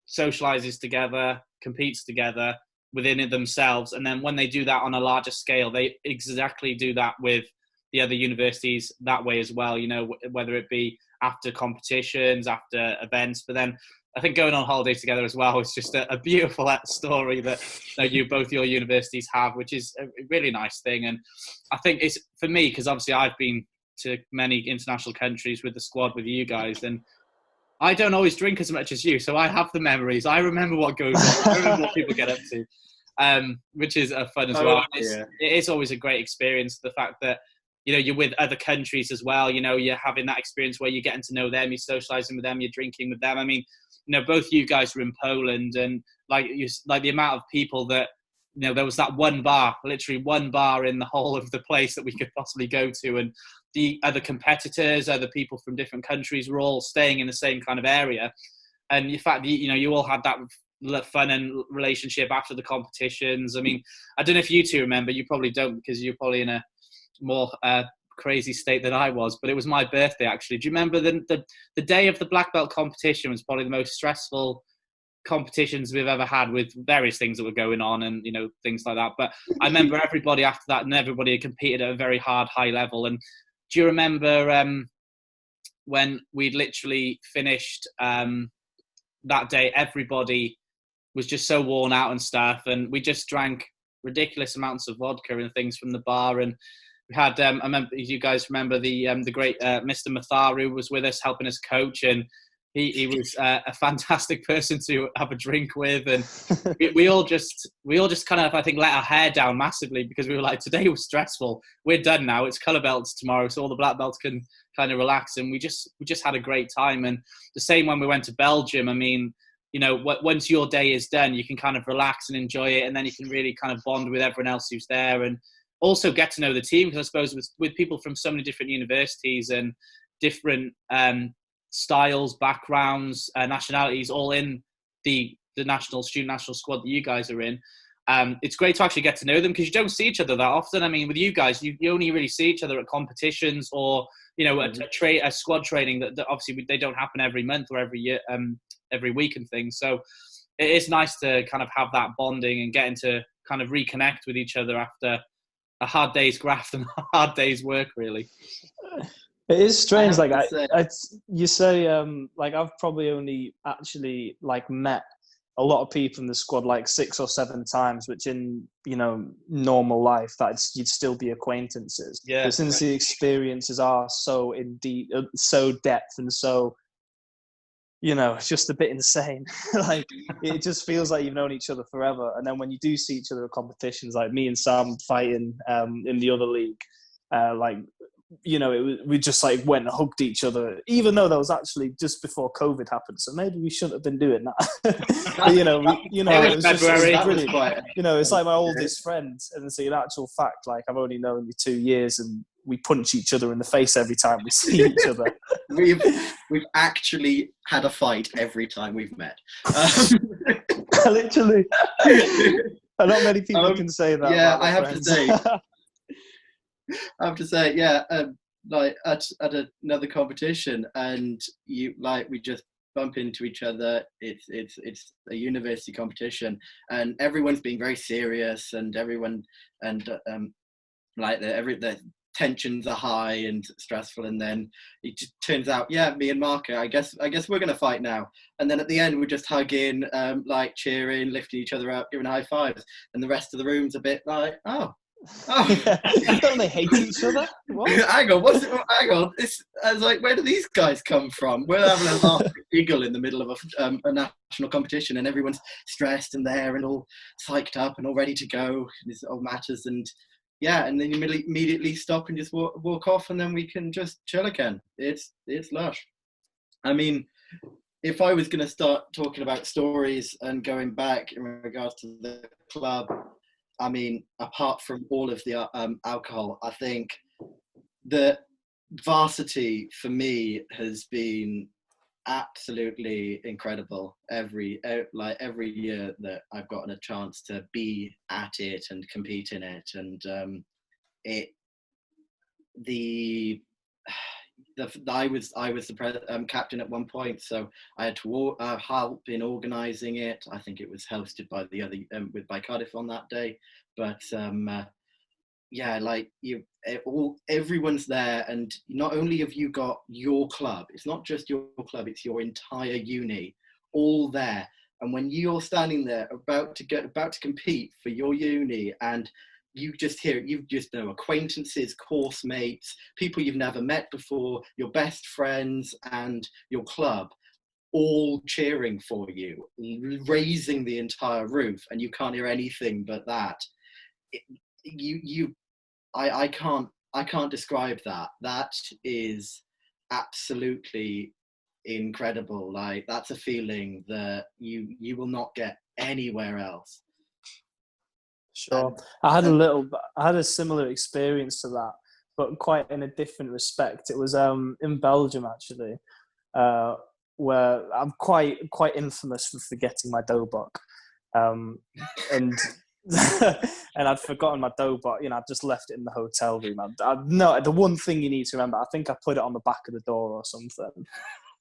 socializes together, competes together within it themselves, and then when they do that on a larger scale, they exactly do that with the other universities that way as well, whether it be after competitions, after events. But then I think going on holiday together as well is just a beautiful story that both your universities have, which is a really nice thing. And I think it's, for me, because obviously I've been to many international countries with the squad with you guys, and I don't always drink as much as you, so I have the memories. I remember what goes on. I remember what people get up to, which is fun as well. Yeah. It is always a great experience, the fact that, you're with other countries as well. You're having that experience where you're getting to know them, you're socialising with them, you're drinking with them. I mean, both you guys were in Poland, and like the amount of people that, there was that one bar, literally one bar in the whole of the place that we could possibly go to, and the other competitors, other people from different countries were all staying in the same kind of area. And in fact, you all had that fun and relationship after the competitions. I mean, I don't know if you two remember, you probably don't because you're probably in a more crazy state than I was, but it was my birthday actually. Do you remember the day of the black belt competition was probably the most stressful competitions we've ever had, with various things that were going on and things like that. But I remember everybody after that, and everybody had competed at a very high level. And do you remember when we'd literally finished that day, everybody was just so worn out and stuff, and we just drank ridiculous amounts of vodka and things from the bar. And we had I remember, you guys remember the great Mr. Matharu was with us helping us coach, and he was a fantastic person to have a drink with. And we all just kind of, I think, let our hair down massively because we were like, today was stressful, we're done now, it's colour belts tomorrow, so all the black belts can kind of relax. And we just had a great time. And the same when we went to Belgium. I mean, once your day is done, you can kind of relax and enjoy it, and then you can really kind of bond with everyone else who's there, and also get to know the team, because I suppose with people from so many different universities and different styles, backgrounds, nationalities, all in the student national squad that you guys are in. It's great to actually get to know them, because you don't see each other that often. I mean, with you guys, you only really see each other at competitions or a squad training that obviously they don't happen every month or every year, every week and things. So it is nice to kind of have that bonding and getting to kind of reconnect with each other after a hard day's graft and a hard day's work, really. It is strange. You say I've probably only actually met a lot of people in the squad 6 or 7 times, which in normal life you'd still be acquaintances. Yeah. But since the experiences are so indeed so depth and so it's just a bit insane. It just feels like you've known each other forever. And then when you do see each other at competitions, like me and Sam fighting in the other league, we just went and hugged each other, even though that was actually just before COVID happened. So maybe we shouldn't have been doing that. But, it was just brilliant. It's like my oldest friend, and it's in actual fact, I've only known you 2 years, and we punch each other in the face every time we see each other. We've actually had a fight every time we've met. Literally. And not many people can say that. Yeah, I have to say, yeah, at another competition, and we just bump into each other. It's a university competition, and everyone's being very serious, and everyone the tensions are high and stressful, and then it just turns out, yeah, me and Marco, I guess we're gonna fight now. And then at the end, we're just hugging, cheering, lifting each other up, giving high fives, and the rest of the room's a bit like, oh. Don't they hate each other? What? Hang on, I was like, where do these guys come from? We're having a laugh giggle in the middle of a national competition, and everyone's stressed and there and all psyched up and all ready to go. This all matters, and yeah, and then you immediately stop and just walk off, and then we can just chill again. It's lush. I mean, if I was going to start talking about stories and going back in regards to the club, I mean, apart from all of the alcohol, I think the varsity for me has been absolutely incredible. Every year that I've gotten a chance to be at it and compete in it, and I was the captain at one point, so I had to help in organising it. I think it was hosted by the other by Cardiff on that day, but everyone's there, and not only have you got your club, it's not just your club, it's your entire uni all there. And when you're standing there about to compete for your uni, and you just know acquaintances, course mates, people you've never met before, your best friends and your club all cheering for you, raising the entire roof, and you can't hear anything but that. I can't describe that. That is absolutely incredible. That's a feeling that you will not get anywhere else. Sure. I had a similar experience to that. but quite in a different respect. It was in Belgium, actually, where I'm quite infamous for forgetting my dobok. And and I'd forgotten my dobok. I'd just left it in the hotel room. No, the one thing you need to remember, I think I put it on the back of the door or something.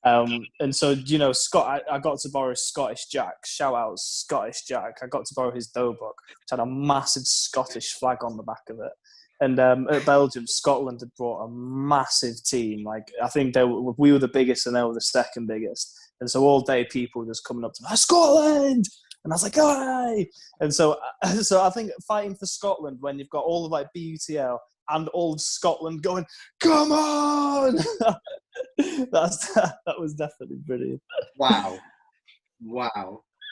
And so, Scott, I got to borrow Scottish Jack. Shout out Scottish Jack. I got to borrow his dobok, which had a massive Scottish flag on the back of it. And at Belgium, Scotland had brought a massive team. Like, I think we were the biggest and they were the second biggest. And so all day people were just coming up to me, Scotland! And I was like, "Hey!" And so I think fighting for Scotland when you've got all of like BUTL and all of Scotland going, "Come on!" that was definitely brilliant. Wow.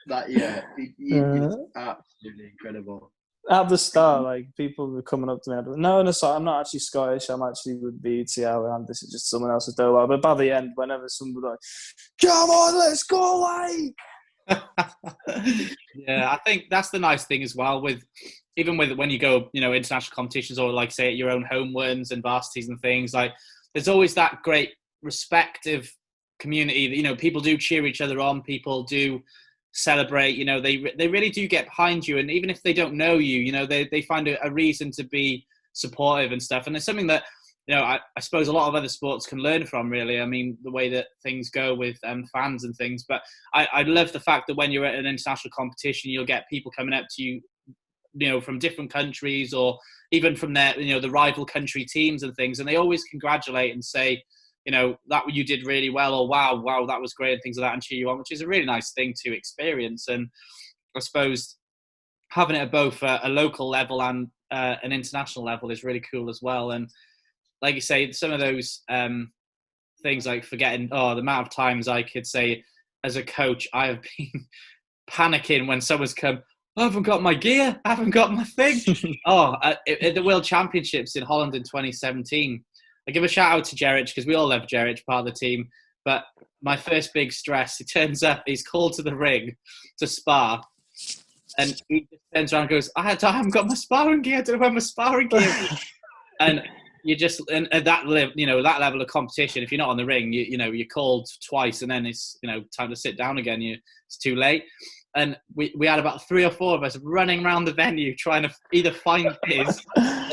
That it's absolutely incredible. At the start, like, people were coming up to me, no, sorry, I'm not actually Scottish, I'm actually with BUTL, and this is just someone else's dolo. But by the end, whenever someone was like, "Come on, let's go, like!" Yeah, I think that's the nice thing as well with when you go, international competitions or like say at your own home ones and varsities and things, like there's always that great respective community that, people do cheer each other on, people do celebrate, they really do get behind you, and even if they don't know you, they find a reason to be supportive and stuff, and it's something that I suppose a lot of other sports can learn from, really. I mean, the way that things go with fans and things. But I love the fact that when you're at an international competition, you'll get people coming up to you, from different countries or even from their, the rival country teams and things. And they always congratulate and say, that you did really well, or wow, that was great, and things like that, and cheer you on, which is a really nice thing to experience. And I suppose having it at both a local level and an international level is really cool as well. And like you say, some of those things like forgetting, the amount of times I could say as a coach, I have been panicking when someone's come, I haven't got my gear, I haven't got my thing. At the World Championships in Holland in 2017, I give a shout out to Jerich because we all love Jerich, part of the team. But my first big stress, he turns up, he's called to the ring to spar. And he just turns around and goes, I haven't got my sparring gear, I don't know where my sparring gear is. And you just, and at that that level of competition, if you're not on the ring, you're called twice, and then it's time to sit down again. It's too late. And we had about 3 or 4 of us running around the venue trying to either find his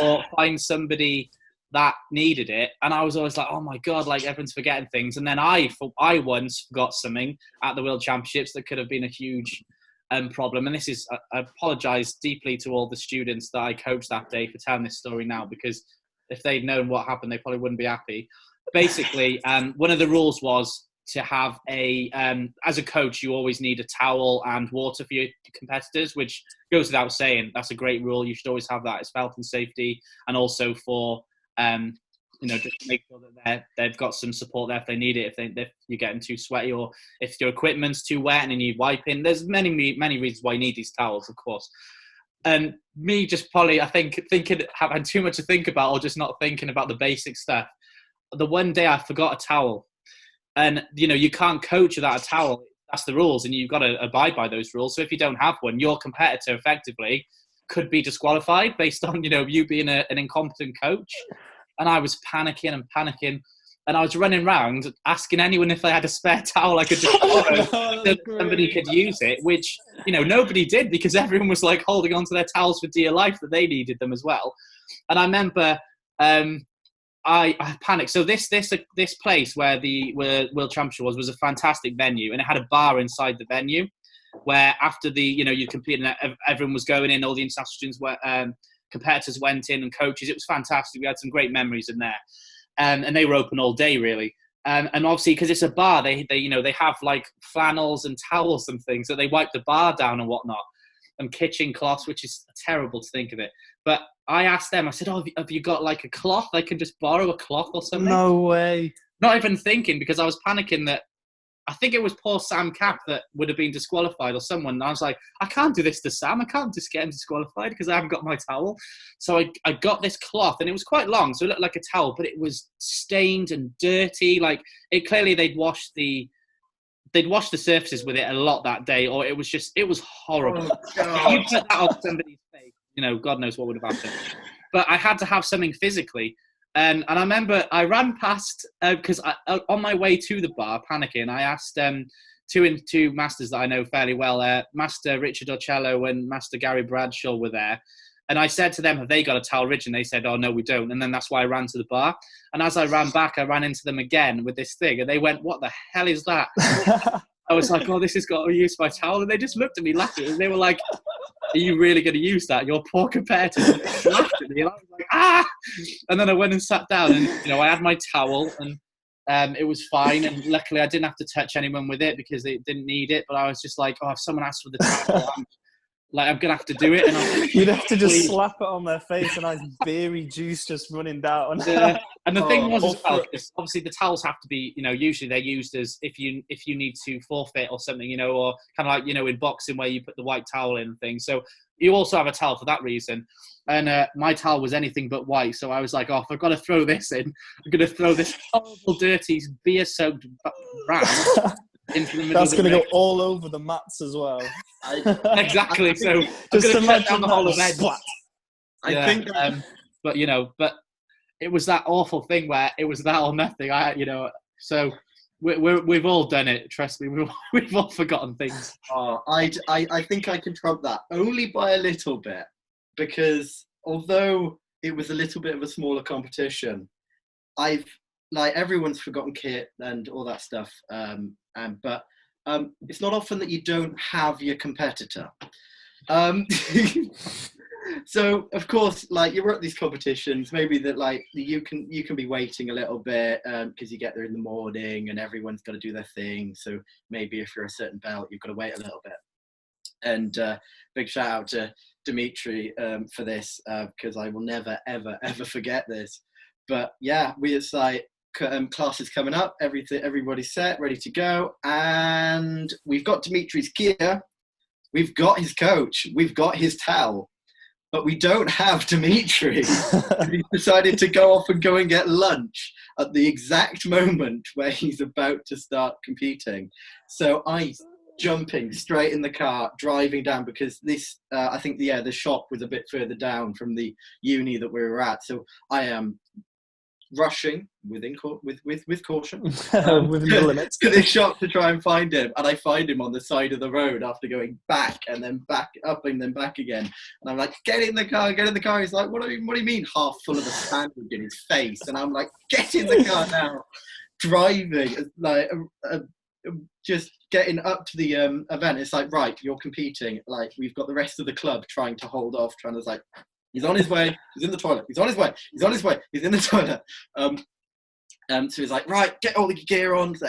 or find somebody that needed it. And I was always like, oh my god, like everyone's forgetting things. And then I once forgot something at the World Championships that could have been a huge problem. And this is, I apologise deeply to all the students that I coached that day for telling this story now, because if they'd known what happened, they probably wouldn't be happy. Basically, one of the rules was to have as a coach, you always need a towel and water for your competitors, which goes without saying. That's a great rule. You should always have that. It's for health and safety, and also for, just to make sure that they've got some support there if they need it, if you're getting too sweaty or if your equipment's too wet and you need wiping. There's many reasons why you need these towels, of course. And me just probably, I think, having too much to think about or just not thinking about the basic stuff. The one day I forgot a towel. And, you can't coach without a towel. That's the rules, and you've got to abide by those rules. So if you don't have one, your competitor effectively could be disqualified based on, you being an incompetent coach. And I was panicking. And I was running around asking anyone if they had a spare towel I could just borrow so somebody could use it, which, nobody did, because everyone was like holding on to their towels for dear life, that they needed them as well. And I remember I panicked. So this place where the World Championship was a fantastic venue, and it had a bar inside the venue where after the, you competed, everyone was going in, all the international students were, competitors went in and coaches. It was fantastic. We had some great memories in there. And they were open all day, really. And obviously, because it's a bar, they have like flannels and towels and things, so they wipe the bar down and whatnot, and kitchen cloths, which is terrible to think of it. But I asked them, I said, have you got like a cloth? I can just borrow a cloth or something. No way. Not even thinking, because I was panicking that I think it was poor Sam Cap that would have been disqualified or someone. And I was like, I can't do this to Sam. I can't just get him disqualified because I haven't got my towel. So I got this cloth, and it was quite long, so it looked like a towel, but it was stained and dirty. Like, it clearly they'd washed the surfaces with it a lot that day, or it was horrible. Oh, if you put that on somebody's face, God knows what would have happened. But I had to have something physically. And I remember I ran past, because on my way to the bar, panicking, I asked two masters that I know fairly well, Master Richard Ocello and Master Gary Bradshaw were there. And I said to them, have they got a towel, Rich? And they said, oh, no, we don't. And then that's why I ran to the bar. And as I ran back, I ran into them again with this thing. And they went, what the hell is that? I was like, oh, this has got to use my towel. And they just looked at me laughing. And they were like, are you really going to use that? Your poor competitor laughed at me. And I was like, ah! And then I went and sat down. And, I had my towel. And it was fine. And luckily, I didn't have to touch anyone with it because they didn't need it. But I was just like, oh, if someone asks for the towel, I'm going to have to do it. And you'd have to just slap it on their face and beery juice just running down. And the thing was, as well, obviously the towels have to be, usually they're used as if you need to forfeit or something, or kind of like, in boxing where you put the white towel in and things. So you also have a towel for that reason. And my towel was anything but white. So I was like, oh, if I've got to throw this in, I'm going to throw this horrible, dirty, beer-soaked ram into the middle. That's going to go all over the mats as well. Exactly. So just imagine the whole event. Splat. I think, but it was that awful thing where it was that or nothing. So we've all done it. Trust me, we've all forgotten things. I think I can trump that only by a little bit, because although it was a little bit of a smaller competition, everyone's forgotten kit and all that stuff. But it's not often that you don't have your competitor. So of course, you're at these competitions, maybe that you can be waiting a little bit because you get there in the morning and everyone's got to do their thing. So maybe if you're a certain belt, you've got to wait a little bit. And big shout out to Dimitri for this, because I will never ever ever forget this. But yeah, it's class is coming up, everybody's set, ready to go, and we've got Dimitri's gear, we've got his coach, we've got his towel, but we don't have Dimitri. He's decided to go off and go and get lunch at the exact moment where he's about to start competing. So I jumping straight in the car, driving down, because this I think the shop was a bit further down from the uni that we were at, so I am rushing with caution within the limits to this shop to try and find him, and I find him on the side of the road after going back and then back up and then back again, and I'm like, get in the car. He's like, what do you mean, half full of a sandwich in his face? And I'm like, get in the car now. Driving, just getting up to the event, it's like, right, you're competing, we've got the rest of the club trying to hold off, trying to he's on his way, he's in the toilet, he's in the toilet. So he's like, right, get all the gear on. So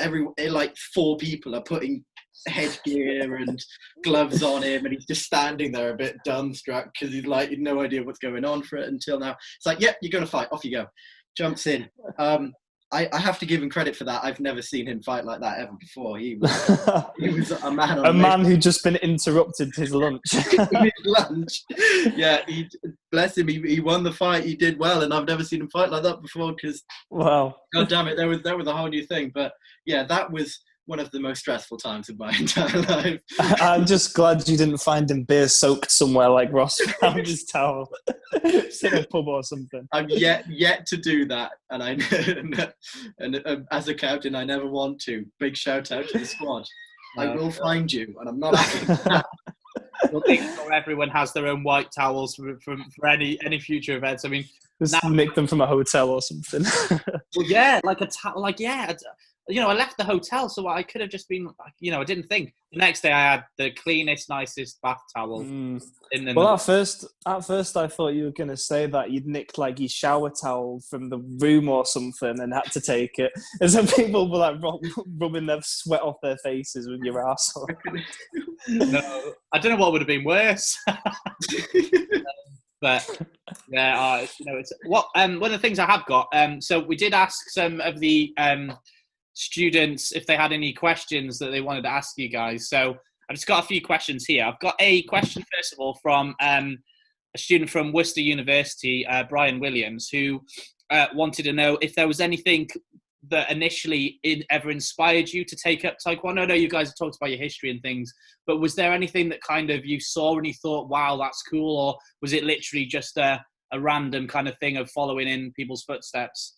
four people are putting headgear and gloves on him, and he's just standing there a bit dumbstruck because he's no idea what's going on for it until now. It's like, yep, you're going to fight, off you go. Jumps in. I have to give him credit for that. I've never seen him fight like that ever before. He was a man. A man who'd just been interrupted his lunch. His lunch. Yeah, bless him. He won the fight. He did well, and I've never seen him fight like that before. Because wow, God damn it, that was a whole new thing. But yeah, that was one of the most stressful times of my entire life. I'm just glad you didn't find him beer soaked somewhere like Ross found his towel. Just in a pub or something. I'm yet to do that, and as a captain, I never want to. Big shout out to the squad. I will find you, and I'm not asking that. Well, everyone has their own white towels for any future events. I mean, just nick them from a hotel or something. Well, yeah, I left the hotel, so I could have just been, I didn't think. The next day, I had the cleanest, nicest bath towel. Well, at first, I thought you were going to say that you'd nicked your shower towel from the room or something and had to take it. And some people were rubbing their sweat off their faces with your arsehole. No, I don't know what would have been worse. But yeah, it's what one of the things I have got. So we did ask some of the students if they had any questions that they wanted to ask you guys. So I've just got a few questions here. I've got a question, first of all, from a student from Worcester University, Brian Williams, who wanted to know if there was anything that initially ever inspired you to take up Taekwondo. I know you guys have talked about your history and things, but was there anything that kind of you saw and you thought, wow, that's cool? Or was it literally just a a random kind of thing of following in people's footsteps?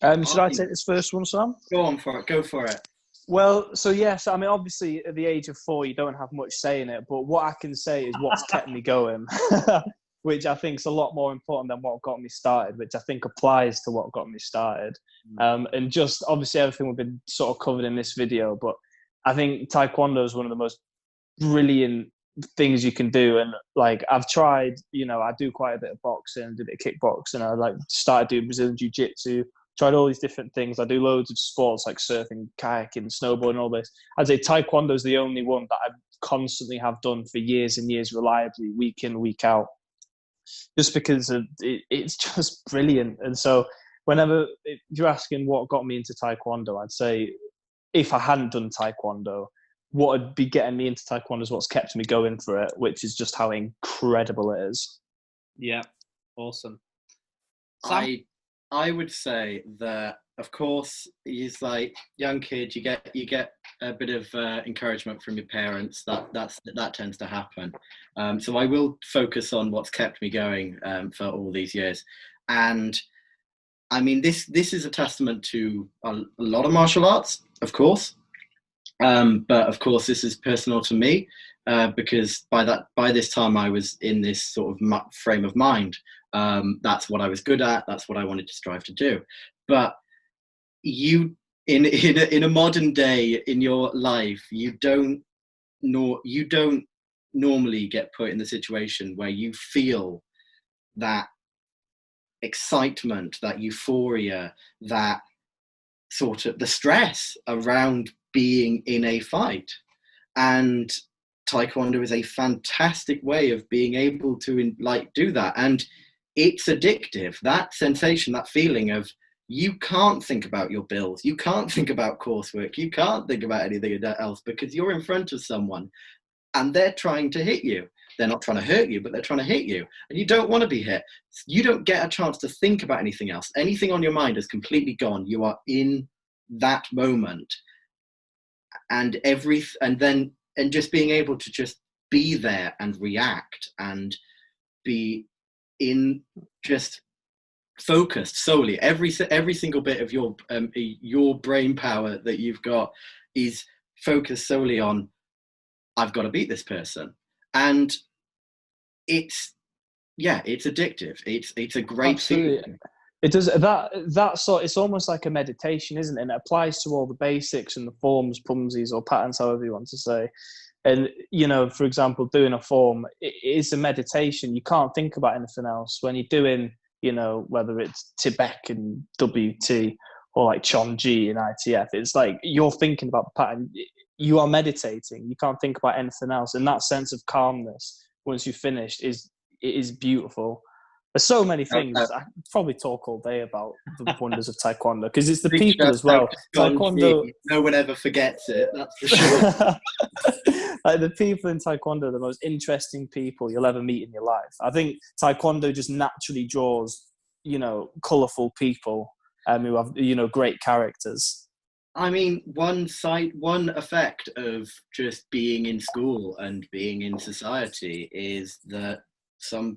Should I take this first one, Sam? Go on for it. Go for it. Well, so yes, I mean, obviously at the age of 4, you don't have much say in it, but what I can say is what's kept me going, which I think is a lot more important than what got me started, which I think applies to what got me started. And just obviously everything we've been sort of covered in this video, but I think Taekwondo is one of the most brilliant things you can do. And like, I've tried, I do quite a bit of boxing, do a bit of kickboxing. I like started doing Brazilian Jiu-Jitsu, tried all these different things. I do loads of sports like surfing, kayaking, snowboarding, all this. I'd say Taekwondo is the only one that I constantly have done for years and years reliably, week in, week out, just because it's just brilliant. And so whenever you're asking what got me into Taekwondo, I'd say if I hadn't done Taekwondo, what would be getting me into Taekwondo is what's kept me going for it, which is just how incredible it is. Yeah, awesome. Sam? I would say that, of course, he's like young kid. You get a bit of encouragement from your parents. That tends to happen. So I will focus on what's kept me going for all these years. And I mean, this is a testament to a lot of martial arts, of course. But of course, this is personal to me because by this time I was in this sort of frame of mind. That's what I was good at. That's what I wanted to strive to do. But you, in a modern day in your life, you don't normally get put in the situation where you feel that excitement, that euphoria, that sort of the stress around being in a fight. And Taekwondo is a fantastic way of being able to do that. And it's addictive, that sensation, that feeling of you can't think about your bills, you can't think about coursework, you can't think about anything else because you're in front of someone and they're trying to hit you. They're not trying to hurt you, but they're trying to hit you. And you don't want to be hit. You don't get a chance to think about anything else. Anything on your mind is completely gone. You are in that moment. And just being able to just be there and react and be in just focused solely. Every single bit of your brain power that you've got is focused solely on, I've got to beat this person. And it's addictive. It's a great feeling. It does that sort. It's almost like a meditation, isn't it? And it applies to all the basics and the forms, pumsies, or patterns, however you want to say. And for example, doing a form, it is a meditation. You can't think about anything else when you're doing, whether it's Tibet and WT or like Chonji and ITF. It's like you're thinking about the pattern. You are meditating. You can't think about anything else. And that sense of calmness once you've finished is beautiful. There's so many things. I could probably talk all day about the wonders of Taekwondo because it's the people as well. Taekwondo, no one ever forgets it. That's for sure. Like the people in Taekwondo are the most interesting people you'll ever meet in your life. I think Taekwondo just naturally draws, colourful people who have, great characters. I mean, one effect of just being in school and being in society is that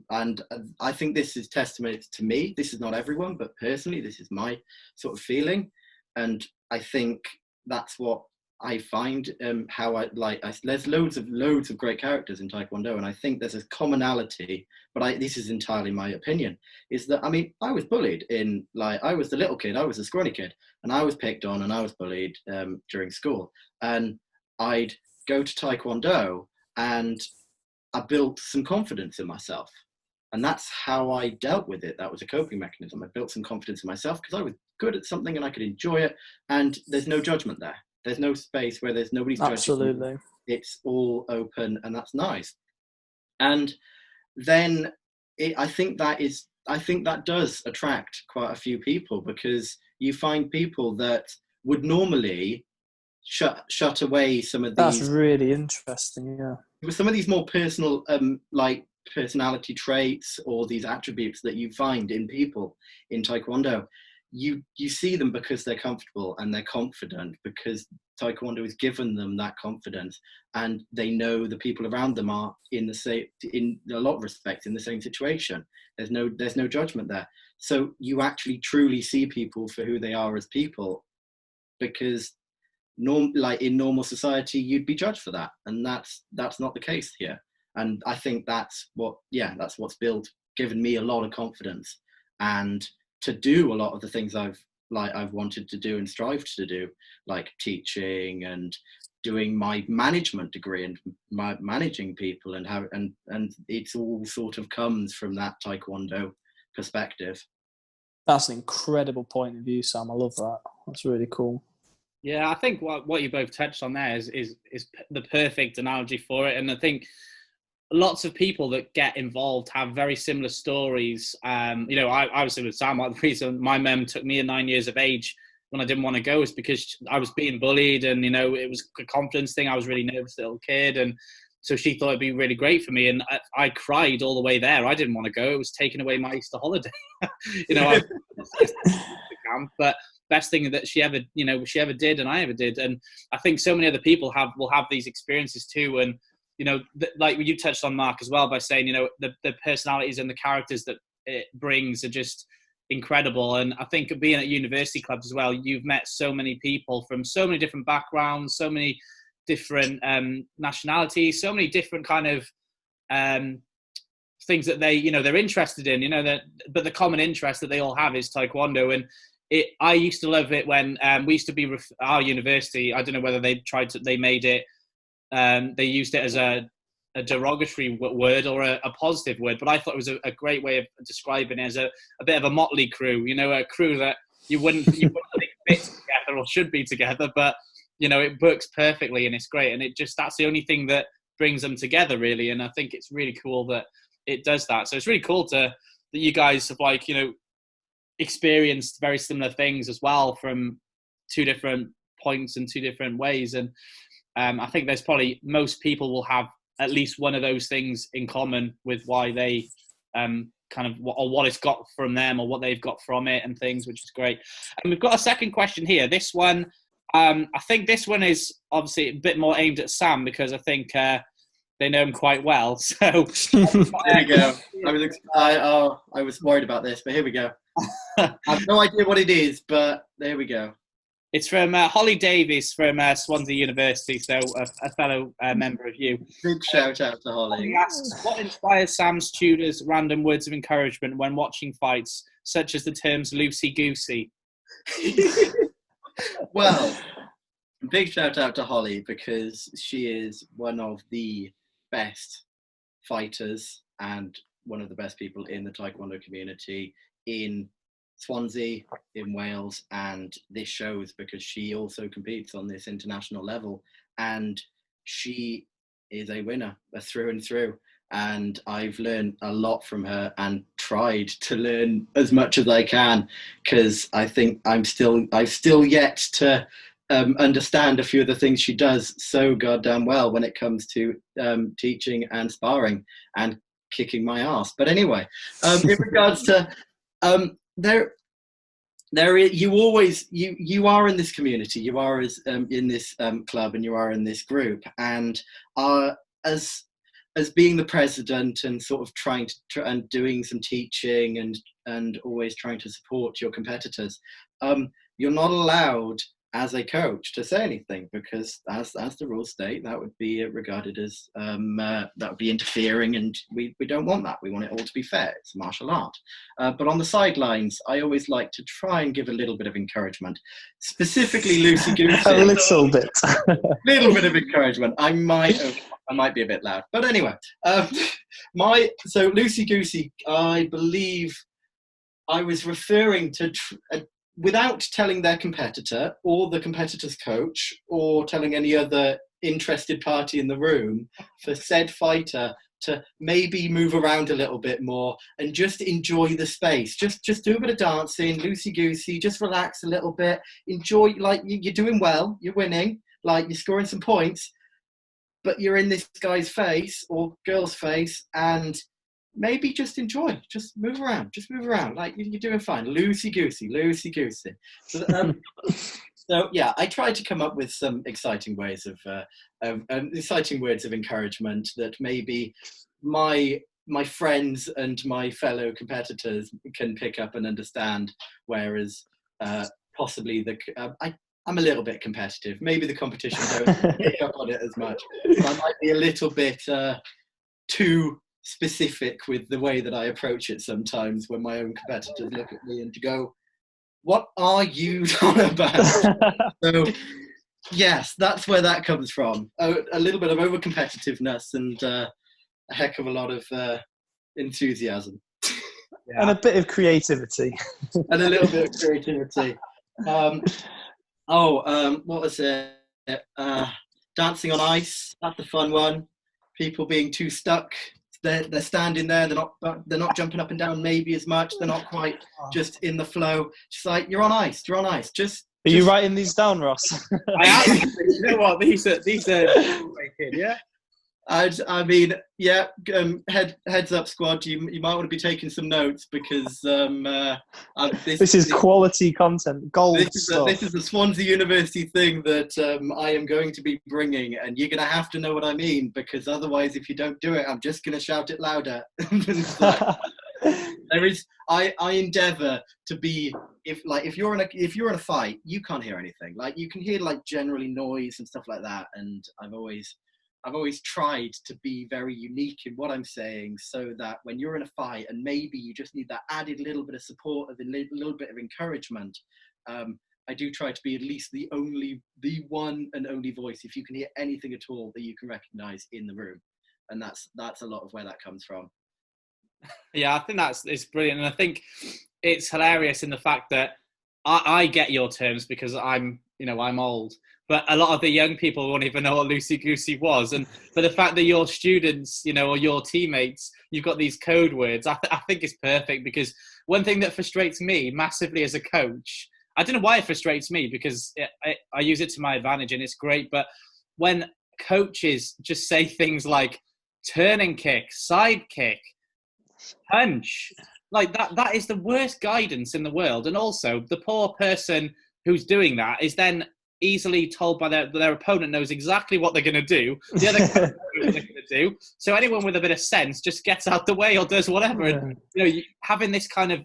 and I think this is testament to me. This is not everyone, but personally, this is my sort of feeling. And I think that's what I find there's loads of great characters in Taekwondo. And I think there's a commonality, but this is entirely my opinion, is that, I mean, I was bullied I was the little kid, I was the scrawny kid, and I was picked on and I was bullied during school. And I'd go to Taekwondo and I built some confidence in myself. And that's how I dealt with it. That was a coping mechanism. I built some confidence in myself because I was good at something and I could enjoy it. And there's no judgment there. There's no space where there's nobody's judging. Absolutely. It's all open and that's nice. And then I think that does attract quite a few people because you find people that would normally shut away some of these. That's really interesting, yeah. With some of these more personal, personality traits or these attributes that you find in people in Taekwondo, you see them because they're comfortable and they're confident, because Taekwondo has given them that confidence, and they know the people around them are in a lot of respects in the same situation. There's no judgment there. So you actually truly see people for who they are as people, because like in normal society, you'd be judged for that, and that's not the case here. And I think that's what's given me a lot of confidence, and to do a lot of the things I've wanted to do and strived to do, like teaching and doing my management degree and managing people, and it's all sort of comes from that Taekwondo perspective. That's an incredible point of view, Sam. I love that. That's really cool. Yeah, I think what you both touched on there is the perfect analogy for it. And I think lots of people that get involved have very similar stories. I was similar to Sam. The reason my mum took me at 9 years of age when I didn't want to go was because I was being bullied, and it was a confidence thing. I was a really nervous little kid, and so she thought it'd be really great for me. And I cried all the way there. I didn't want to go. It was taking away my Easter holiday. But best thing that she ever did, and I ever did. And I think so many other people will have these experiences too. And like you touched on, Mark, as well, by saying the personalities and the characters that it brings are just incredible. And I think being at university clubs as well, you've met so many people from so many different backgrounds, so many different nationalities, so many different kind of things that they're interested in. But the common interest that they all have is Taekwondo. And I used to love it when we used to be our university. I don't know whether they made it. They used it as a derogatory word or a positive word, but I thought it was a great way of describing it as a bit of a motley crew. A crew that you wouldn't think fit together or should be together, but it works perfectly and it's great. And that's the only thing that brings them together, really. And I think it's really cool that it does that. So it's really cool that you guys have experienced very similar things as well from two different points and two different ways. And I think there's probably most people will have at least one of those things in common with why they or what it's got from them or what they've got from it and things, which is great. And we've got a second question here. This one, I think this one is obviously a bit more aimed at Sam, because I think they know him quite well. So here we go. I was worried about this, but here we go. I have no idea what it is, but there we go. It's from Holly Davies from Swansea University, so a fellow member of you. Big shout out to Holly. He asks, what inspires Sam Tudor's random words of encouragement when watching fights, such as the terms loosey-goosey? Well, big shout out to Holly, because she is one of the best fighters and one of the best people in the Taekwondo community in Swansea, in Wales, and this shows because she also competes on this international level, and she is a winner through and through. And I've learned a lot from her and tried to learn as much as I can, because I think I've still yet to understand a few of the things she does so goddamn well when it comes to teaching and sparring and kicking my ass. But anyway, in regards to you are in this community, you are in this club, and you are in this group, and as being the president and sort of trying to and doing some teaching and always trying to support your competitors, you're not allowed as a coach to say anything, because as the rules state, that would be regarded as that would be interfering, and we don't want that. We want it all to be fair. It's martial art. But on the sidelines, I always like to try and give a little bit of encourage,ment, specifically loosey-goosey. A little bit. Little bit of encouragement. I might be a bit loud, but anyway, so loosey-goosey, I believe I was referring to without telling their competitor or the competitor's coach or telling any other interested party in the room, for said fighter to maybe move around a little bit more and just enjoy the space. Just do a bit of dancing, loosey-goosey, just relax a little bit, enjoy, like you're doing well, you're winning, like you're scoring some points, but you're in this guy's face or girl's face, and maybe just enjoy, just move around. Like you're doing fine, loosey goosey. So yeah, I tried to come up with some exciting ways of exciting words of encouragement that maybe my friends and my fellow competitors can pick up and understand. Whereas possibly I'm a little bit competitive. Maybe the competition don't pick up on it as much. So I might be a little bit too specific with the way that I approach it sometimes when my own competitors look at me and go, what are you on about? So, yes, that's where that comes from. A little bit of over-competitiveness and a heck of a lot of enthusiasm. Yeah. And a bit of creativity. And a little bit of creativity. What was it? Dancing on ice, that's a fun one. People being too stuck. They're standing there. They're not jumping up and down maybe as much. They're not quite just in the flow. Just like you're on ice. Just. Are you writing these down, Ross? I am. You know what? These are wicked, yeah. I mean, yeah. Heads up, squad. You might want to be taking some notes because this is quality content, gold stuff. This is the Swansea University thing that I am going to be bringing, and you're going to have to know what I mean because otherwise, if you don't do it, I'm just going to shout it louder. I endeavour to be if you're in a fight, you can't hear anything. Like you can hear like generally noise and stuff like that, and I've always tried to be very unique in what I'm saying so that when you're in a fight and maybe you just need that added little bit of support, a little bit of encouragement, I do try to be at least the one and only voice, if you can hear anything at all, that you can recognise in the room. And that's a lot of where that comes from. Yeah, I think it's brilliant. And I think it's hilarious in the fact that I get your terms because I'm old. But a lot of the young people won't even know what loosey-goosey was. And for the fact that your students, or your teammates, you've got these code words, I think it's perfect because one thing that frustrates me massively as a coach, I don't know why it frustrates me because I use it to my advantage and it's great. But when coaches just say things like turning kick, side kick, punch, like that is the worst guidance in the world. And also the poor person who's doing that is then easily told by their opponent knows exactly what they're going to do. The other knows what they're going to do. So anyone with a bit of sense just gets out the way or does whatever. And having this kind of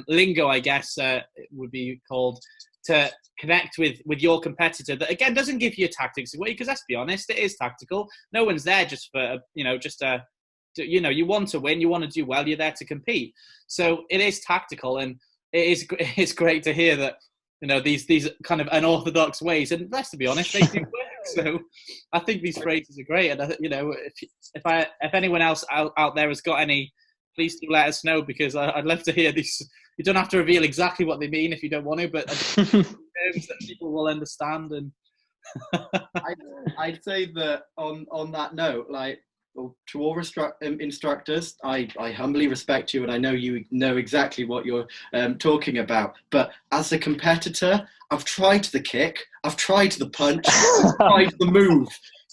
lingo, I guess it would be called, to connect with your competitor that again doesn't give you tactics away because let's be honest, it is tactical. No one's there just for you want to win, you want to do well, you're there to compete. So it is tactical, and it's great to hear that these kind of unorthodox ways, and let's be honest, they do work. So I think these phrases are great, and if anyone else out there has got any, please do let us know because I'd love to hear these. You don't have to reveal exactly what they mean if you don't want to, but terms that people will understand. And I'd say that on that note, like, to all instructors, I humbly respect you, and I know you know exactly what you're talking about. But as a competitor, I've tried the kick, I've tried the punch, I've tried the move.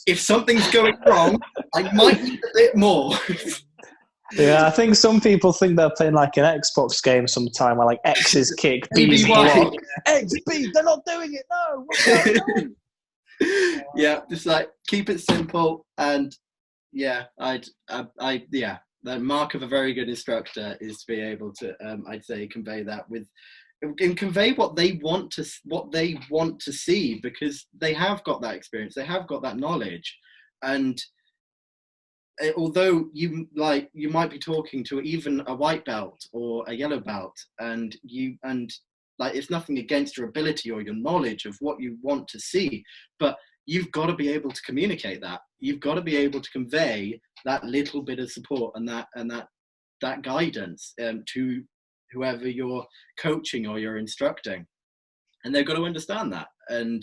If something's going wrong, I might need a bit more. Yeah, I think some people think they're playing like an Xbox game sometime where like X is kick, B is block. X, B, they're not doing it, no. What's going on? Yeah, just like keep it simple. And yeah, the mark of a very good instructor is to be able to, I'd say, convey that and convey what they want to see, because they have got that experience, they have got that knowledge. And although you might be talking to even a white belt or a yellow belt, and it's nothing against your ability or your knowledge of what you want to see, but you've got to be able to communicate that. You've got to be able to convey that little bit of support and that guidance to whoever you're coaching or you're instructing, and they've got to understand that. And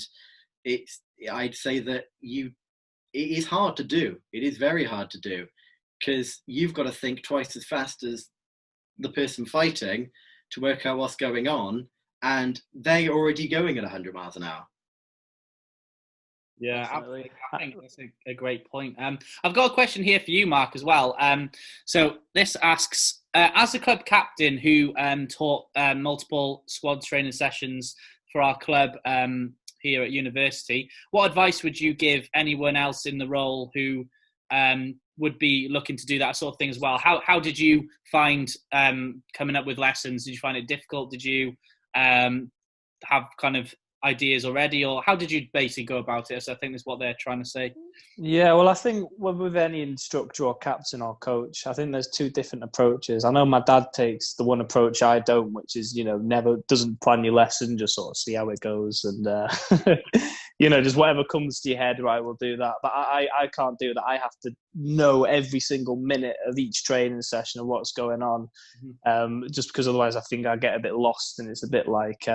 I'd say that it is hard to do. It is very hard to do, because you've got to think twice as fast as the person fighting to work out what's going on, and they're already going at 100 miles an hour. Yeah, Definitely. I think that's a great point. I've got a question here for you, Mark, as well. So this asks, as a club captain who taught multiple squad training sessions for our club here at university, what advice would you give anyone else in the role who would be looking to do that sort of thing as well? How did you find coming up with lessons? Did you find it difficult? Did you have kind of ideas already, or how did you basically go about it? So I think that's what they're trying to say. Yeah, well, I think with any instructor or captain or coach, I think there's two different approaches. I know my dad takes the one approach I don't, which is, never doesn't plan your lesson, just sort of see how it goes. And, just whatever comes to your head, right, we'll do that. But I can't do that. I have to know every single minute of each training session and what's going on, just because otherwise I think I get a bit lost, and it's a bit like,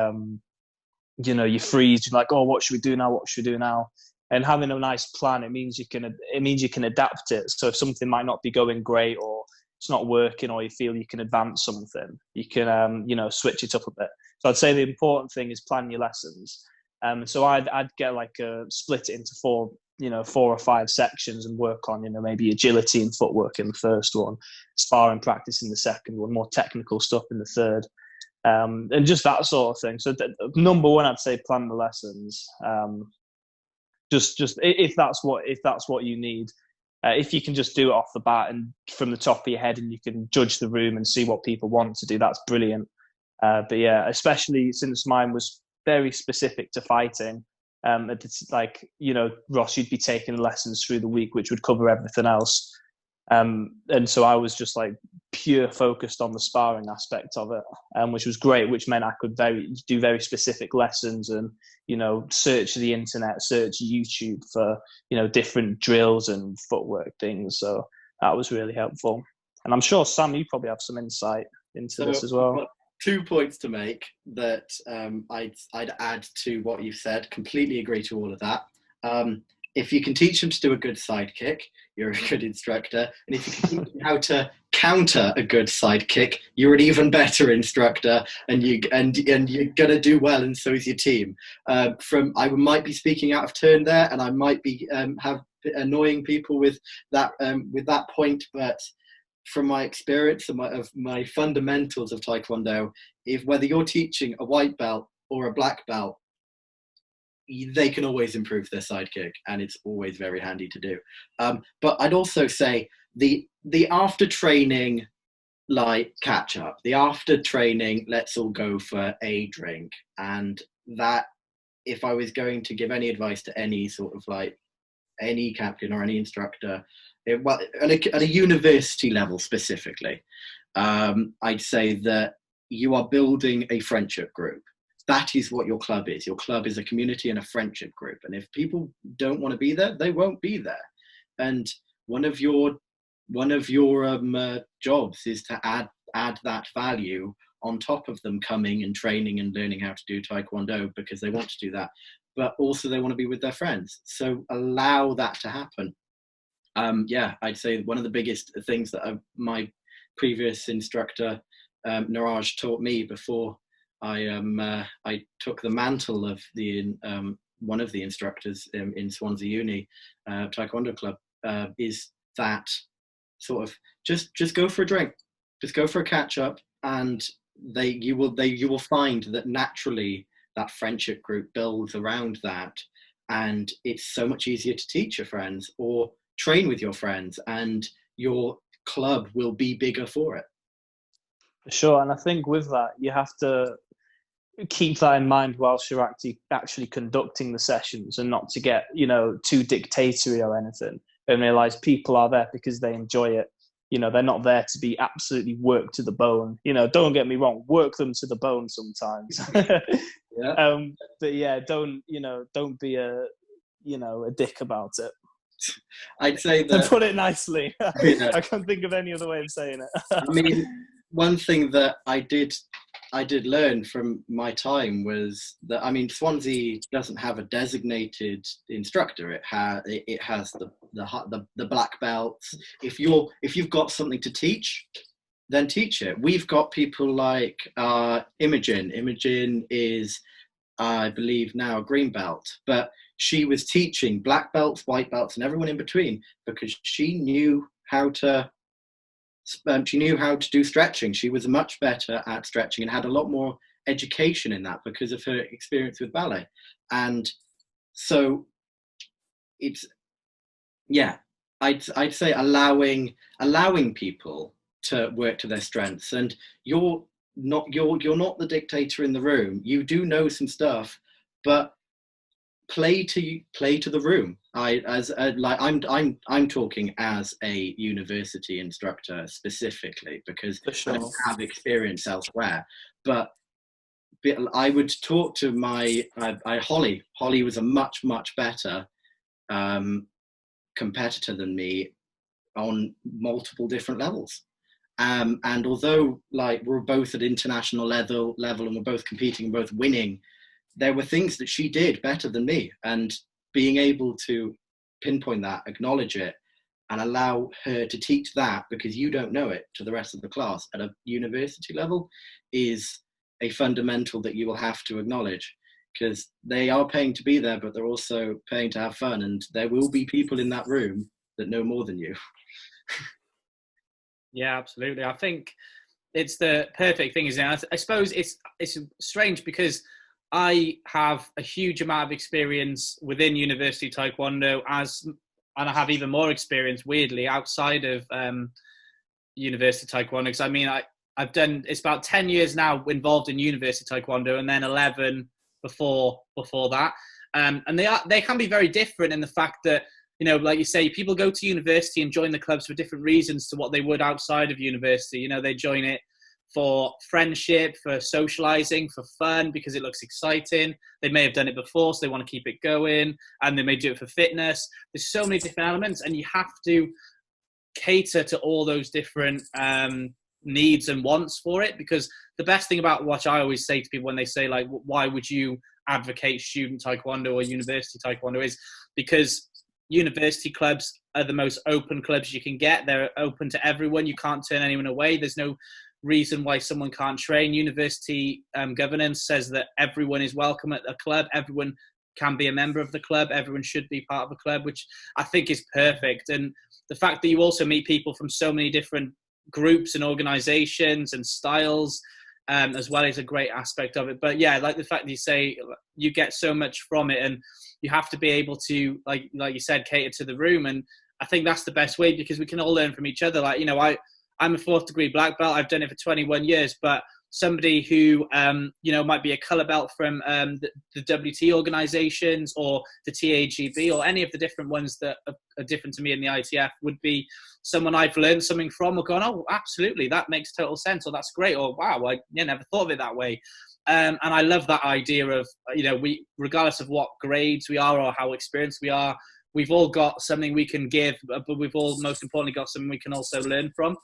you freeze. You're like, oh, what should we do now? What should we do now? And having a nice plan, it means you can adapt it. So if something might not be going great, or it's not working, or you feel you can advance something, you can switch it up a bit. So I'd say the important thing is plan your lessons. So I'd get split it into four or five sections and work on maybe agility and footwork in the first one, sparring practice in the second one, more technical stuff in the third. And just that sort of thing. So number one, I'd say plan the lessons. Just if that's what you need. If you can just do it off the bat and from the top of your head, and you can judge the room and see what people want to do, that's brilliant. But yeah, especially since mine was very specific to fighting. It's like, Ross, you'd be taking lessons through the week, which would cover everything else. And so I was just like pure focused on the sparring aspect of it, which was great, which meant I could do very specific lessons and, search the internet, search YouTube for, different drills and footwork things. So that was really helpful. And I'm sure, Sam, you probably have some insight into this as well. 2 points to make that I'd add to what you've said. Completely agree to all of that. If you can teach them to do a good side kick, you're a good instructor. And if you can teach them how to counter a good side kick, you're an even better instructor, and you're gonna do well, and so is your team. I might be speaking out of turn there, and I might be annoying people with that point, but from my experience of my fundamentals of Taekwondo, whether you're teaching a white belt or a black belt, they can always improve their sidekick, and it's always very handy to do. But I'd also say the after training, like catch up, the after training, let's all go for a drink. And that, if I was going to give any advice to any sort of like any captain or any instructor, at a university level specifically, I'd say that you are building a friendship group. That is what your club is. Your club is a community and a friendship group. And if people don't want to be there, they won't be there. And one of your jobs is to add that value on top of them coming and training and learning how to do Taekwondo, because they want to do that, but also they want to be with their friends. So allow that to happen. I'd say one of the biggest things that my previous instructor, Niraj, taught me before I took the mantle of one of the instructors in Swansea Uni Taekwondo Club, is that sort of just go for a drink, just go for a catch up, and you will find that naturally that friendship group builds around that, and it's so much easier to teach your friends or train with your friends, and your club will be bigger for it. Sure, and I think with that, you have to keep that in mind whilst you're actually conducting the sessions, and not to get too dictatorial or anything, and realize people are there because they enjoy it. They're not there to be absolutely worked to the bone. Don't get me wrong, work them to the bone sometimes. Yeah. But yeah, don't be a dick about it. I'd say that, to put it nicely. Yeah. I can't think of any other way of saying it. I mean, one thing that I did learn from my time was that, Swansea doesn't have a designated instructor. It has the black belts. If you've got something to teach, then teach it. We've got people like Imogen. Imogen is I believe now a green belt, but she was teaching black belts, white belts, and everyone in between because she knew how to do stretching. She was much better at stretching and had a lot more education in that because of her experience with ballet. And so it's, yeah, I'd say allowing people to work to their strengths. And you're not the dictator in the room. You do know some stuff, but play to the room. I'm talking as a university instructor specifically because For I don't sure. have experience elsewhere. But I would talk to my Holly. Holly was a much better competitor than me on multiple different levels. And although like we're both at international level and we're both competing and both winning, there were things that she did better than me. And being able to pinpoint that, acknowledge it, and allow her to teach that because you don't know it to the rest of the class at a university level is a fundamental that you will have to acknowledge, because they are paying to be there, but they're also paying to have fun. And there will be people in that room that know more than you. Yeah, absolutely. I think it's the perfect thing, isn't it? I suppose it's strange because I have a huge amount of experience within university taekwondo, and I have even more experience, weirdly, outside of university taekwondo. Because I mean, I've done, it's about 10 years now involved in university taekwondo, and then 11 before that. And they can be very different in the fact that, you know, like you say, people go to university and join the clubs for different reasons to what they would outside of university. You know, they join it for friendship, for socializing, for fun, because it looks exciting. They may have done it before, so they want to keep it going, and they may do it for fitness. There's so many different elements, and you have to cater to all those different needs and wants for it. Because the best thing about what I always say to people when they say, like, why would you advocate student taekwondo or university taekwondo, is because university clubs are the most open clubs you can get. They're open to everyone. You can't turn anyone away. There's no reason why someone can't train. University governance says that everyone is welcome at the club. Everyone can be a member of the club. Everyone should be part of the club, which I think is perfect. And the fact that you also meet people from so many different groups and organizations and styles, as well, is a great aspect of it. But yeah, like the fact that you say you get so much from it, and you have to be able to, like you said, cater to the room. And I think that's the best way, because we can all learn from each other. Like, you know, I'm a 4th degree black belt. I've done it for 21 years, but somebody who, you know, might be a color belt from the WT organizations or the TAGB or any of the different ones that are different to me in the ITF would be someone I've learned something from, or gone, oh, absolutely, that makes total sense, or that's great, or wow, I never thought of it that way. And I love that idea of, you know, we, regardless of what grades we are or how experienced we are, we've all got something we can give, but we've all, most importantly, got something we can also learn from,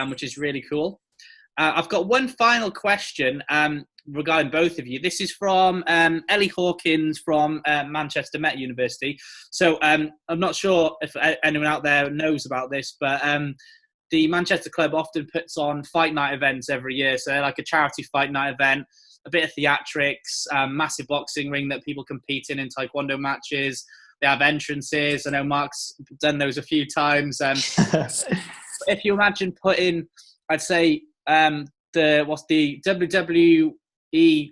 which is really cool. I've got one final question regarding both of you. This is from Ellie Hawkins from Manchester Met University. So I'm not sure if anyone out there knows about this, but the Manchester Club often puts on fight night events every year. So like a charity fight night event, a bit of theatrics, massive boxing ring that people compete in taekwondo matches. They have entrances. I know Mark's done those a few times. If you imagine putting, I'd say, the WWE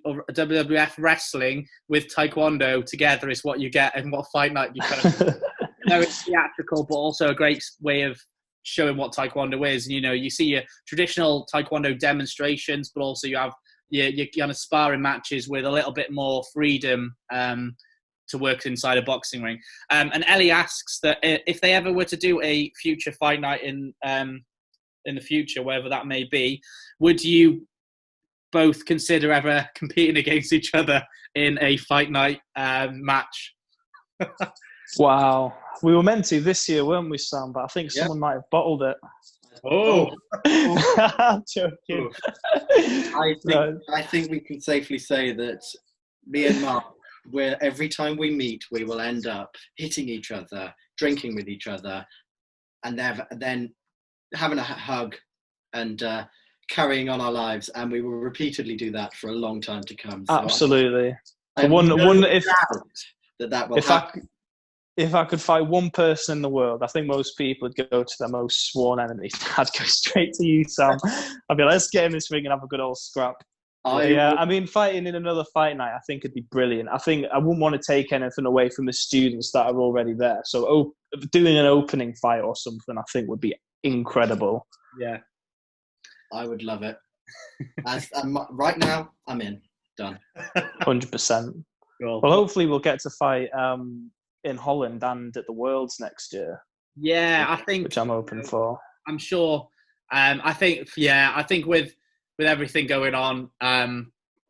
or WWF wrestling with taekwondo together is what you get, and what fight night you put. You know, it's theatrical, but also a great way of showing what taekwondo is. And, you know, you see your traditional taekwondo demonstrations, but also you have your kind of sparring matches with a little bit more freedom to work inside a boxing ring. And Ellie asks that if they ever were to do a future fight night in the future, wherever that may be, would you both consider ever competing against each other in a fight night match? Wow. We were meant to this year, weren't we, Sam? But I think someone might have bottled it. Oh. I'm joking. I think we can safely say that me and Mark, where every time we meet, we will end up hitting each other, drinking with each other, and then having a hug and carrying on our lives. And we will repeatedly do that for a long time to come. So absolutely. I have no doubt that will happen. If I could fight one person in the world, I think most people would go to their most sworn enemy. I'd go straight to you, Sam. I'd be like, let's get in this ring and have a good old scrap. I mean, fighting in another fight night, I think it'd be brilliant. I think I wouldn't want to take anything away from the students that are already there. So doing an opening fight or something, I think would be incredible. Yeah. I would love it. Right now, I'm in. Done. 100%. Cool. Well, hopefully we'll get to fight in Holland and at the Worlds next year. Yeah, I think, which I'm hoping for. I'm sure. I think with everything going on,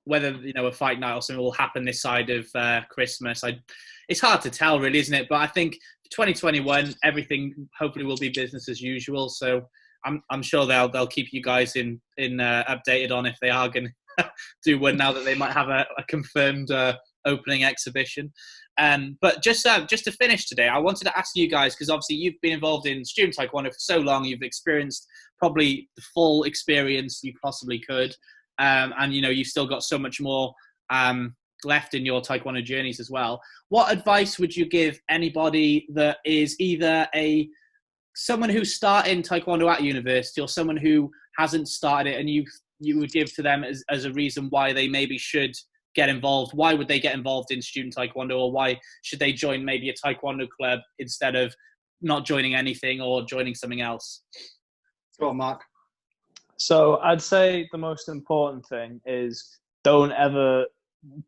whether a fight night or something will happen this side of Christmas, it's hard to tell, really, isn't it? But I think 2021, everything hopefully will be business as usual. So I'm sure they'll keep you guys in updated on if they are going to do one now that they might have a confirmed opening exhibition. But just to finish today, I wanted to ask you guys, because obviously you've been involved in student taekwondo for so long, you've experienced probably the full experience you possibly could, and you've still got so much more left in your taekwondo journeys as well. What advice would you give anybody that is either someone who's starting taekwondo at university or someone who hasn't started it, and you would give to them as a reason why they maybe should get involved? Why would they get involved in student taekwondo, or why should they join maybe a taekwondo club instead of not joining anything or joining something else? Go on, Mark. So I'd say the most important thing is don't ever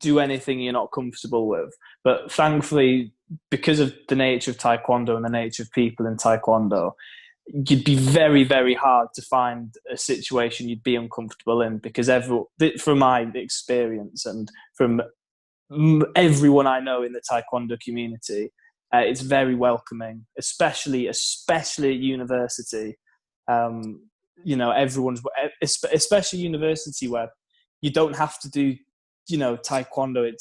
do anything you're not comfortable with. But thankfully, because of the nature of taekwondo and the nature of people in taekwondo, you'd be very, very hard to find a situation you'd be uncomfortable in, because from my experience and from everyone I know in the taekwondo community, it's very welcoming, especially at university. Everyone's, especially university, where you don't have to do, taekwondo.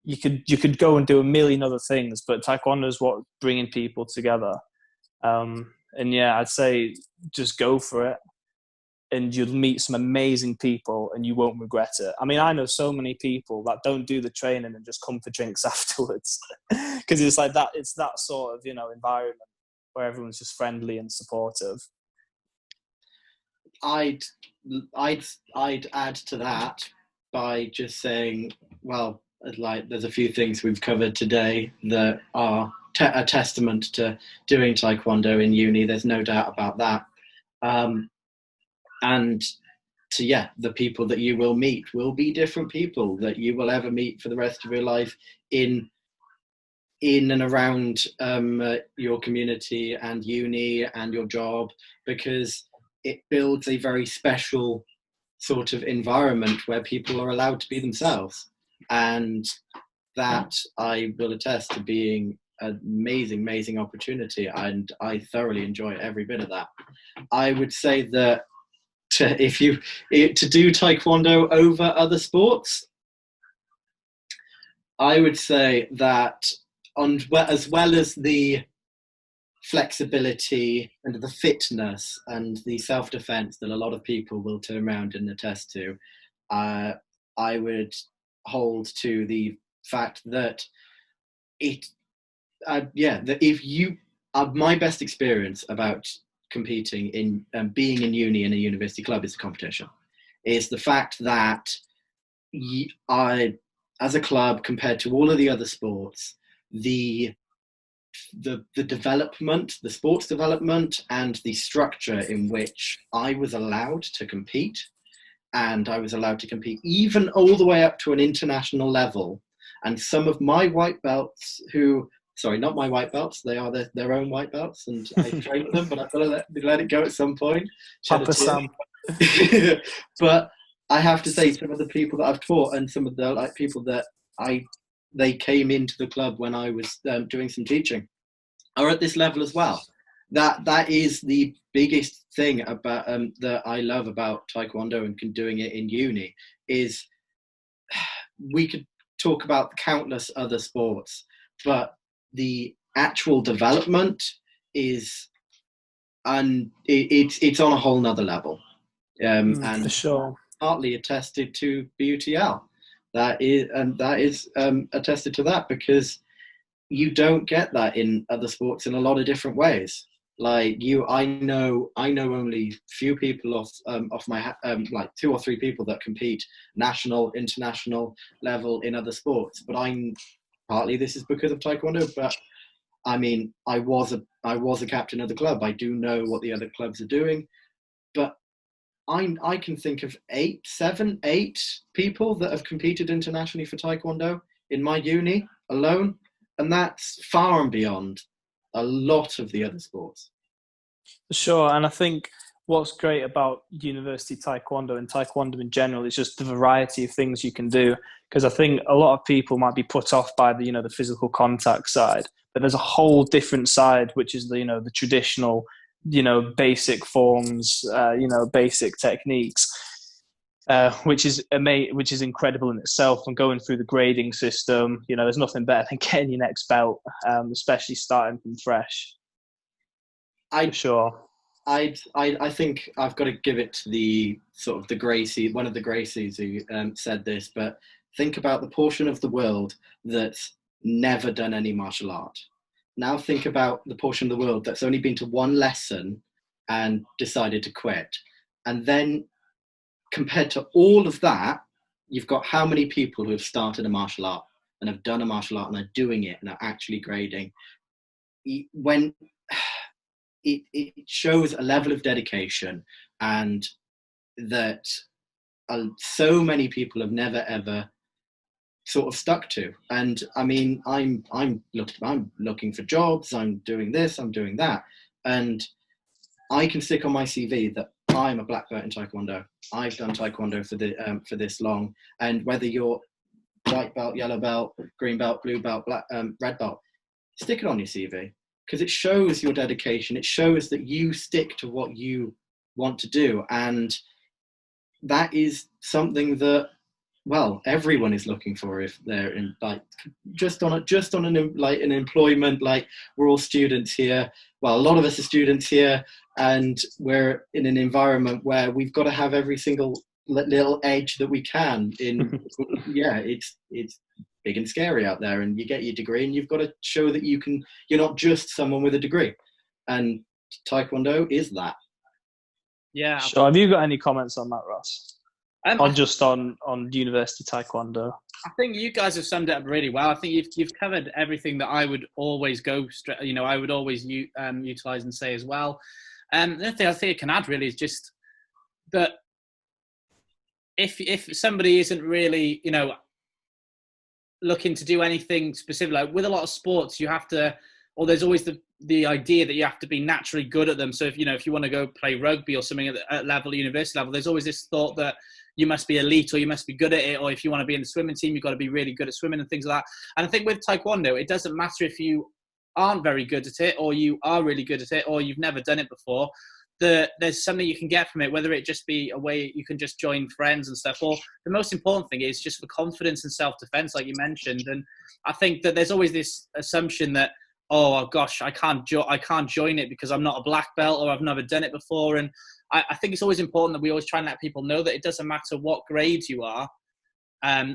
You could go and do a million other things, but taekwondo is what bringing people together. And yeah, I'd say just go for it, and you'll meet some amazing people and you won't regret it. I mean, I know so many people that don't do the training and just come for drinks afterwards, because it's like that. It's that sort of, environment where everyone's just friendly and supportive. I'd add to that by just saying, well, like, there's a few things we've covered today that are a testament to doing taekwondo in uni. There's no doubt about that. And so, yeah, the people that you will meet will be different people that you will ever meet for the rest of your life in and around your community and uni and your job, because it builds a very special sort of environment where people are allowed to be themselves. And that, I will attest to being an amazing, amazing opportunity, and I thoroughly enjoy every bit of that. I would say that to do taekwondo over other sports, I would say that as well as the flexibility and the fitness and the self-defense that a lot of people will turn around and attest to, I would hold to the fact that my best experience about competing in being in uni in a university club is the competition, is the fact that as a club, compared to all of the other sports, the development, the sports development, and the structure in which I was allowed to compete, and I was allowed to compete even all the way up to an international level. And some of my white belts not my white belts, they are their own white belts, and I train them, but I've got to let it go at some point. Papa Sam. But I have to say, some of the people that I've taught and some of the people that they came into the club when I was doing some teaching are at this level as well. That is the biggest thing about that I love about taekwondo and doing it in uni, is we could talk about countless other sports, but the actual development is, and it's on a whole nother level, and for sure, partly attested to BUTL. That is attested to that, because you don't get that in other sports in a lot of different ways. Like I know only few people off my like 2 or 3 people that compete national, international level in other sports. But partly this is because of Taekwondo. But I mean, I was a captain of the club. I do know what the other clubs are doing, but I can think of 8 people that have competed internationally for Taekwondo in my uni alone, and that's far and beyond a lot of the other sports. Sure, and I think what's great about university taekwondo and taekwondo in general is just the variety of things you can do. Because I think a lot of people might be put off by the physical contact side, but there's a whole different side, which is the traditional, basic forms, basic techniques, which is incredible in itself. And going through the grading system, there's nothing better than getting your next belt, especially starting from fresh. For sure. I think I've got to give it to the sort of the Gracie, one of the Gracies who said this, but think about the portion of the world that's never done any martial art. Now think about the portion of the world that's only been to one lesson and decided to quit. And then compared to all of that, you've got how many people who have started a martial art and have done a martial art and are doing it and are actually grading. When it shows a level of dedication, and that so many people have never ever sort of stuck to. And I mean, I'm looking for jobs, I'm doing this, I'm doing that, and I can stick on my CV that I'm a black belt in Taekwondo. I've done Taekwondo for this long, and whether you're white belt, yellow belt, green belt, blue belt, black, red belt, stick it on your CV, because it shows your dedication. It shows that you stick to what you want to do, and that is something that, well, everyone is looking for if they're in just on an employment. Like, we're all students here. Well, a lot of us are students here, and we're in an environment where we've got to have every single little edge that we can in. Yeah, it's big and scary out there, and you get your degree and you've got to show that you're not just someone with a degree, and Taekwondo is that. Yeah. Sure. Have you got any comments on that, Ross? On university Taekwondo? I think you guys have summed it up really well. I think you've covered everything that I would always I would always utilize and say as well. The other thing I think I can add really is just that if somebody isn't really, looking to do anything specific, like with a lot of sports, you have to, or there's always the idea that you have to be naturally good at them. So if you want to go play rugby or something at university level, there's always this thought that you must be elite or you must be good at it. Or if you want to be in the swimming team, you've got to be really good at swimming and things like that. And I think with Taekwondo, it doesn't matter if you aren't very good at it or you are really good at it or you've never done it before. There's something you can get from it, whether it just be a way you can just join friends and stuff, or the most important thing is just for confidence and self-defense, like you mentioned. And I think that there's always this assumption that, oh gosh, I can't join it because I'm not a black belt or I've never done it before. And I think it's always important that we always try and let people know that it doesn't matter what grade you are,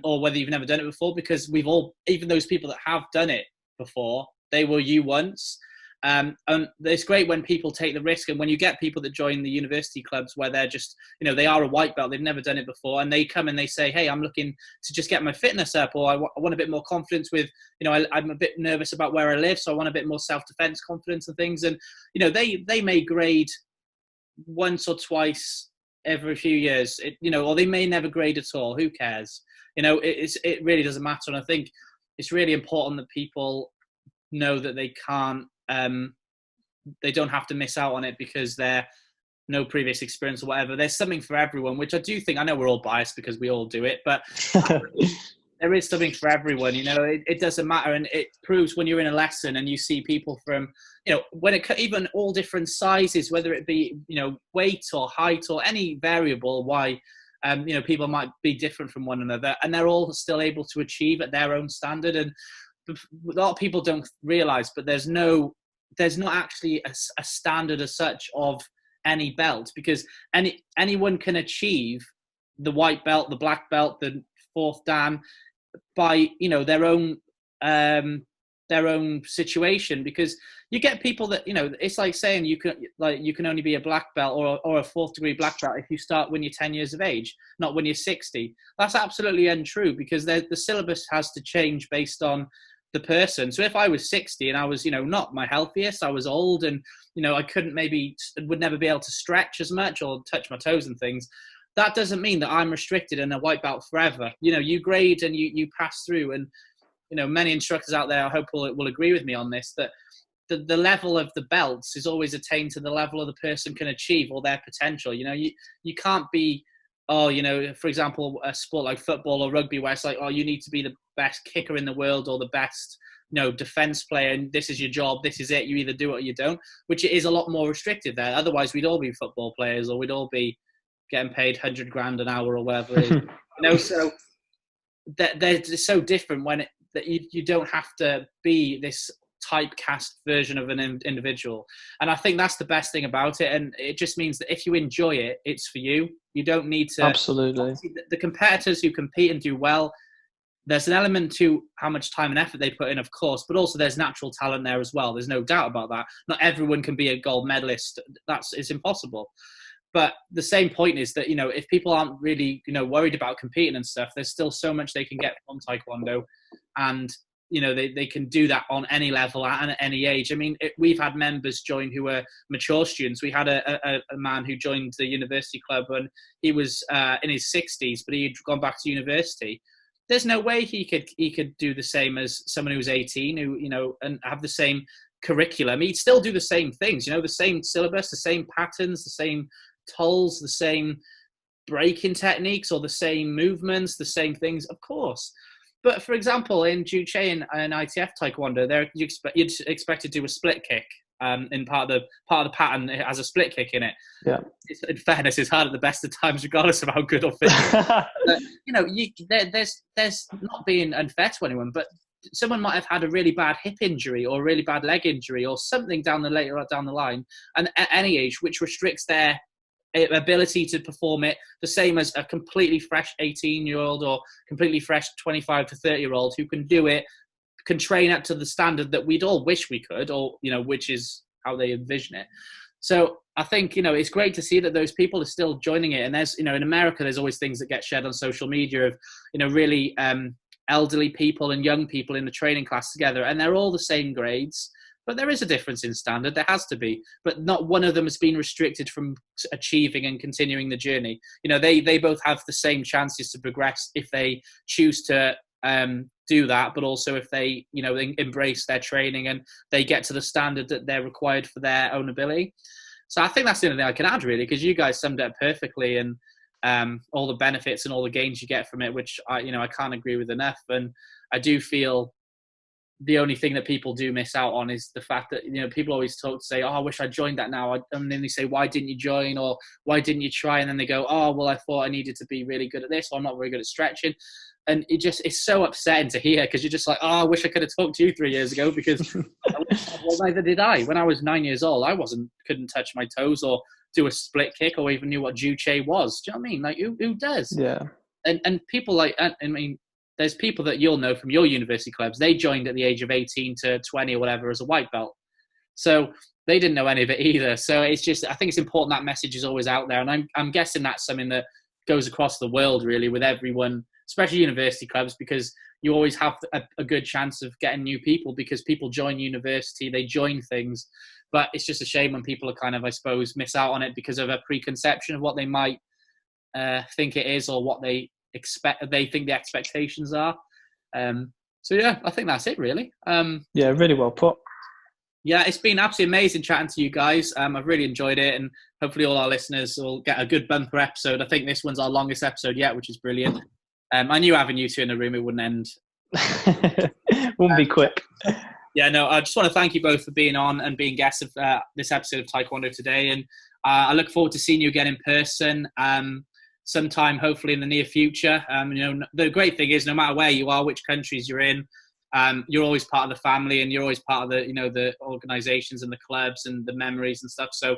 or whether you've never done it before, because even those people that have done it before, they were you once. And it's great when people take the risk, and when you get people that join the university clubs where they're just, they are a white belt, they've never done it before, and they come and they say, hey, I'm looking to just get my fitness up, or I want a bit more confidence with, I'm a bit nervous about where I live, so I want a bit more self-defense confidence and things. And, they may grade once or twice every few years, or they may never grade at all. Who cares? It really doesn't matter. And I think it's really important that people know that they can't, they don't have to miss out on it because they're no previous experience or whatever. There's something for everyone, which I do think, I know we're all biased because we all do it, but there is something for everyone. It doesn't matter. And it proves when you're in a lesson and you see people from, even all different sizes, whether it be, weight or height or any variable, why, people might be different from one another, and they're all still able to achieve at their own standard. And a lot of people don't realize, but there's not actually a standard as such of any belt, because anyone can achieve the white belt, the black belt, the fourth dan by, you know, their own situation, because you get people that, you know, it's like saying you can only be a black belt or a fourth degree black belt if you start when you're 10 years of age, not when you're 60. That's absolutely untrue, because the syllabus has to change based on the person. So if I was 60 and I was, you know, not my healthiest, I was old and, you know, I would never be able to stretch as much or touch my toes and things, that doesn't mean that I'm restricted and a white belt forever. You know, you grade and you pass through, and, you know, many instructors out there, I hope will agree with me on this, that the level of the belts is always attained to the level of the person can achieve or their potential. You know, you can't be, oh, you know, for example, a sport like football or rugby where it's like, oh, you need to be the best kicker in the world or the best, you know, defense player, and this is your job, this is it, you either do it or you don't, which is a lot more restricted there. Otherwise, we'd all be football players, or we'd all be getting paid 100 grand an hour or whatever it is. You know, so they're so different that you don't have to be this typecast version of an individual. And I think that's the best thing about it. And it just means that if you enjoy it, it's for you. You don't need to. Absolutely. The competitors who compete and do well, there's an element to how much time and effort they put in, of course, but also there's natural talent there as well. There's no doubt about that. Not everyone can be a gold medalist. It's impossible. But the same point is that, you know, if people aren't really, you know, worried about competing and stuff, there's still so much they can get from Taekwondo. And, you know, they can do that on any level and at any age. I mean, we've had members join who were mature students. We had a man who joined the university club when he was in his 60s, but he'd gone back to university. There's no way he could do the same as someone who's 18 who, you know, and have the same curriculum. He'd still do the same things, you know, the same syllabus, the same patterns, the same tolls, the same breaking techniques, or the same movements, the same things, of course. But for example, in Juche and ITF Taekwondo, you'd expect to do a split kick. In part of the pattern, it has a split kick in it. Yeah. In fairness, it's hard at the best of times, regardless of how good or fit. But, you know, there's not being unfair to anyone, but someone might have had a really bad hip injury or a really bad leg injury or something down the line, and at any age, which restricts their ability to perform it the same as a completely fresh 18-year-old or completely fresh 25 to 30-year-old who can do it, can train up to the standard that we'd all wish we could, or, you know, which is how they envision it. So I think, you know, it's great to see that those people are still joining it. And there's, you know, in America, there's always things that get shared on social media of, you know, really elderly people and young people in the training class together, and they're all the same grades. But there is a difference in standard. There has to be. But not one of them has been restricted from achieving and continuing the journey. You know, they both have the same chances to progress if they choose to do that, but also if they, you know, embrace their training and they get to the standard that they're required for their own ability. So I think that's the only thing I can add, really, because you guys summed it up perfectly, and all the benefits and all the gains you get from it, which I can't agree with enough. And I do feel the only thing that people do miss out on is the fact that, you know, people always say, oh, I wish I joined that now. And then they say, why didn't you join? Or why didn't you try? And then they go, oh, well, I thought I needed to be really good at this, or I'm not very good at stretching. And it's so upsetting to hear, because you're just like, oh, I wish I could have talked to you 3 years ago, because well, neither did I. When I was 9 years old, I couldn't touch my toes or do a split kick or even knew what Juche was. Do you know what I mean? Like, who does? Yeah. And people like, I mean, there's people that you'll know from your university clubs. They joined at the age of 18 to 20 or whatever as a white belt. So they didn't know any of it either. So it's just, I think it's important that message is always out there. And I'm guessing that's something that goes across the world, really, with everyone, especially university clubs, because you always have a good chance of getting new people, because people join university, they join things. But it's just a shame when people are kind of, I suppose, miss out on it because of a preconception of what they might think it is, or what they think the expectations are. So yeah, I think that's it, really. Yeah, really well put. Yeah, it's been absolutely amazing chatting to you guys. I've really enjoyed it, and hopefully all our listeners will get a good bumper episode. I think this one's our longest episode yet, which is brilliant. I knew having you two in the room, it wouldn't end. Wouldn't be quick. Yeah, no, I just want to thank you both for being on and being guests of this episode of Taekwondo Today. And I look forward to seeing you again in person sometime, hopefully in the near future. You know, the great thing is, no matter where you are, which countries you're in, you're always part of the family, and you're always part of the, you know, the organizations and the clubs and the memories and stuff. So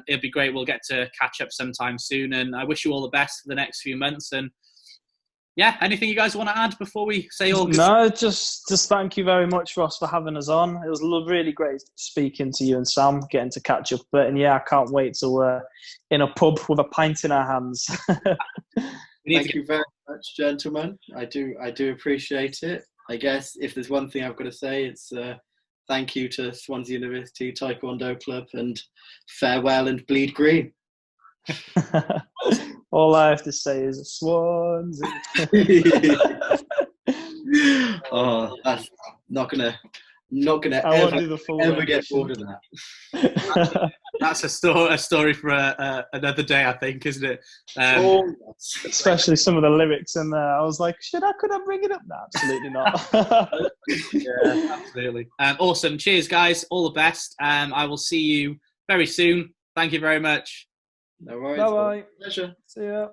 it'd be great. We'll get to catch up sometime soon. And I wish you all the best for the next few months. And yeah, anything you guys want to add before we say all good? No, just thank you very much, Ross, for having us on. It was really great speaking to you and Sam, getting to catch up. And yeah, I can't wait till we're in a pub with a pint in our hands. Thank you very much, gentlemen. I do appreciate it. I guess if there's one thing I've got to say, it's thank you to Swansea University Taekwondo Club, and farewell and bleed green. All I have to say is Swansea. Oh, that's not gonna ever get bored of that. That's a story for another day, I think, isn't it? Especially some of the lyrics in there. I was like, could I bring it up? No, absolutely not. Yeah, absolutely. Awesome. Cheers, guys. All the best. I will see you very soon. Thank you very much. No worries. Bye-bye. Pleasure. See ya.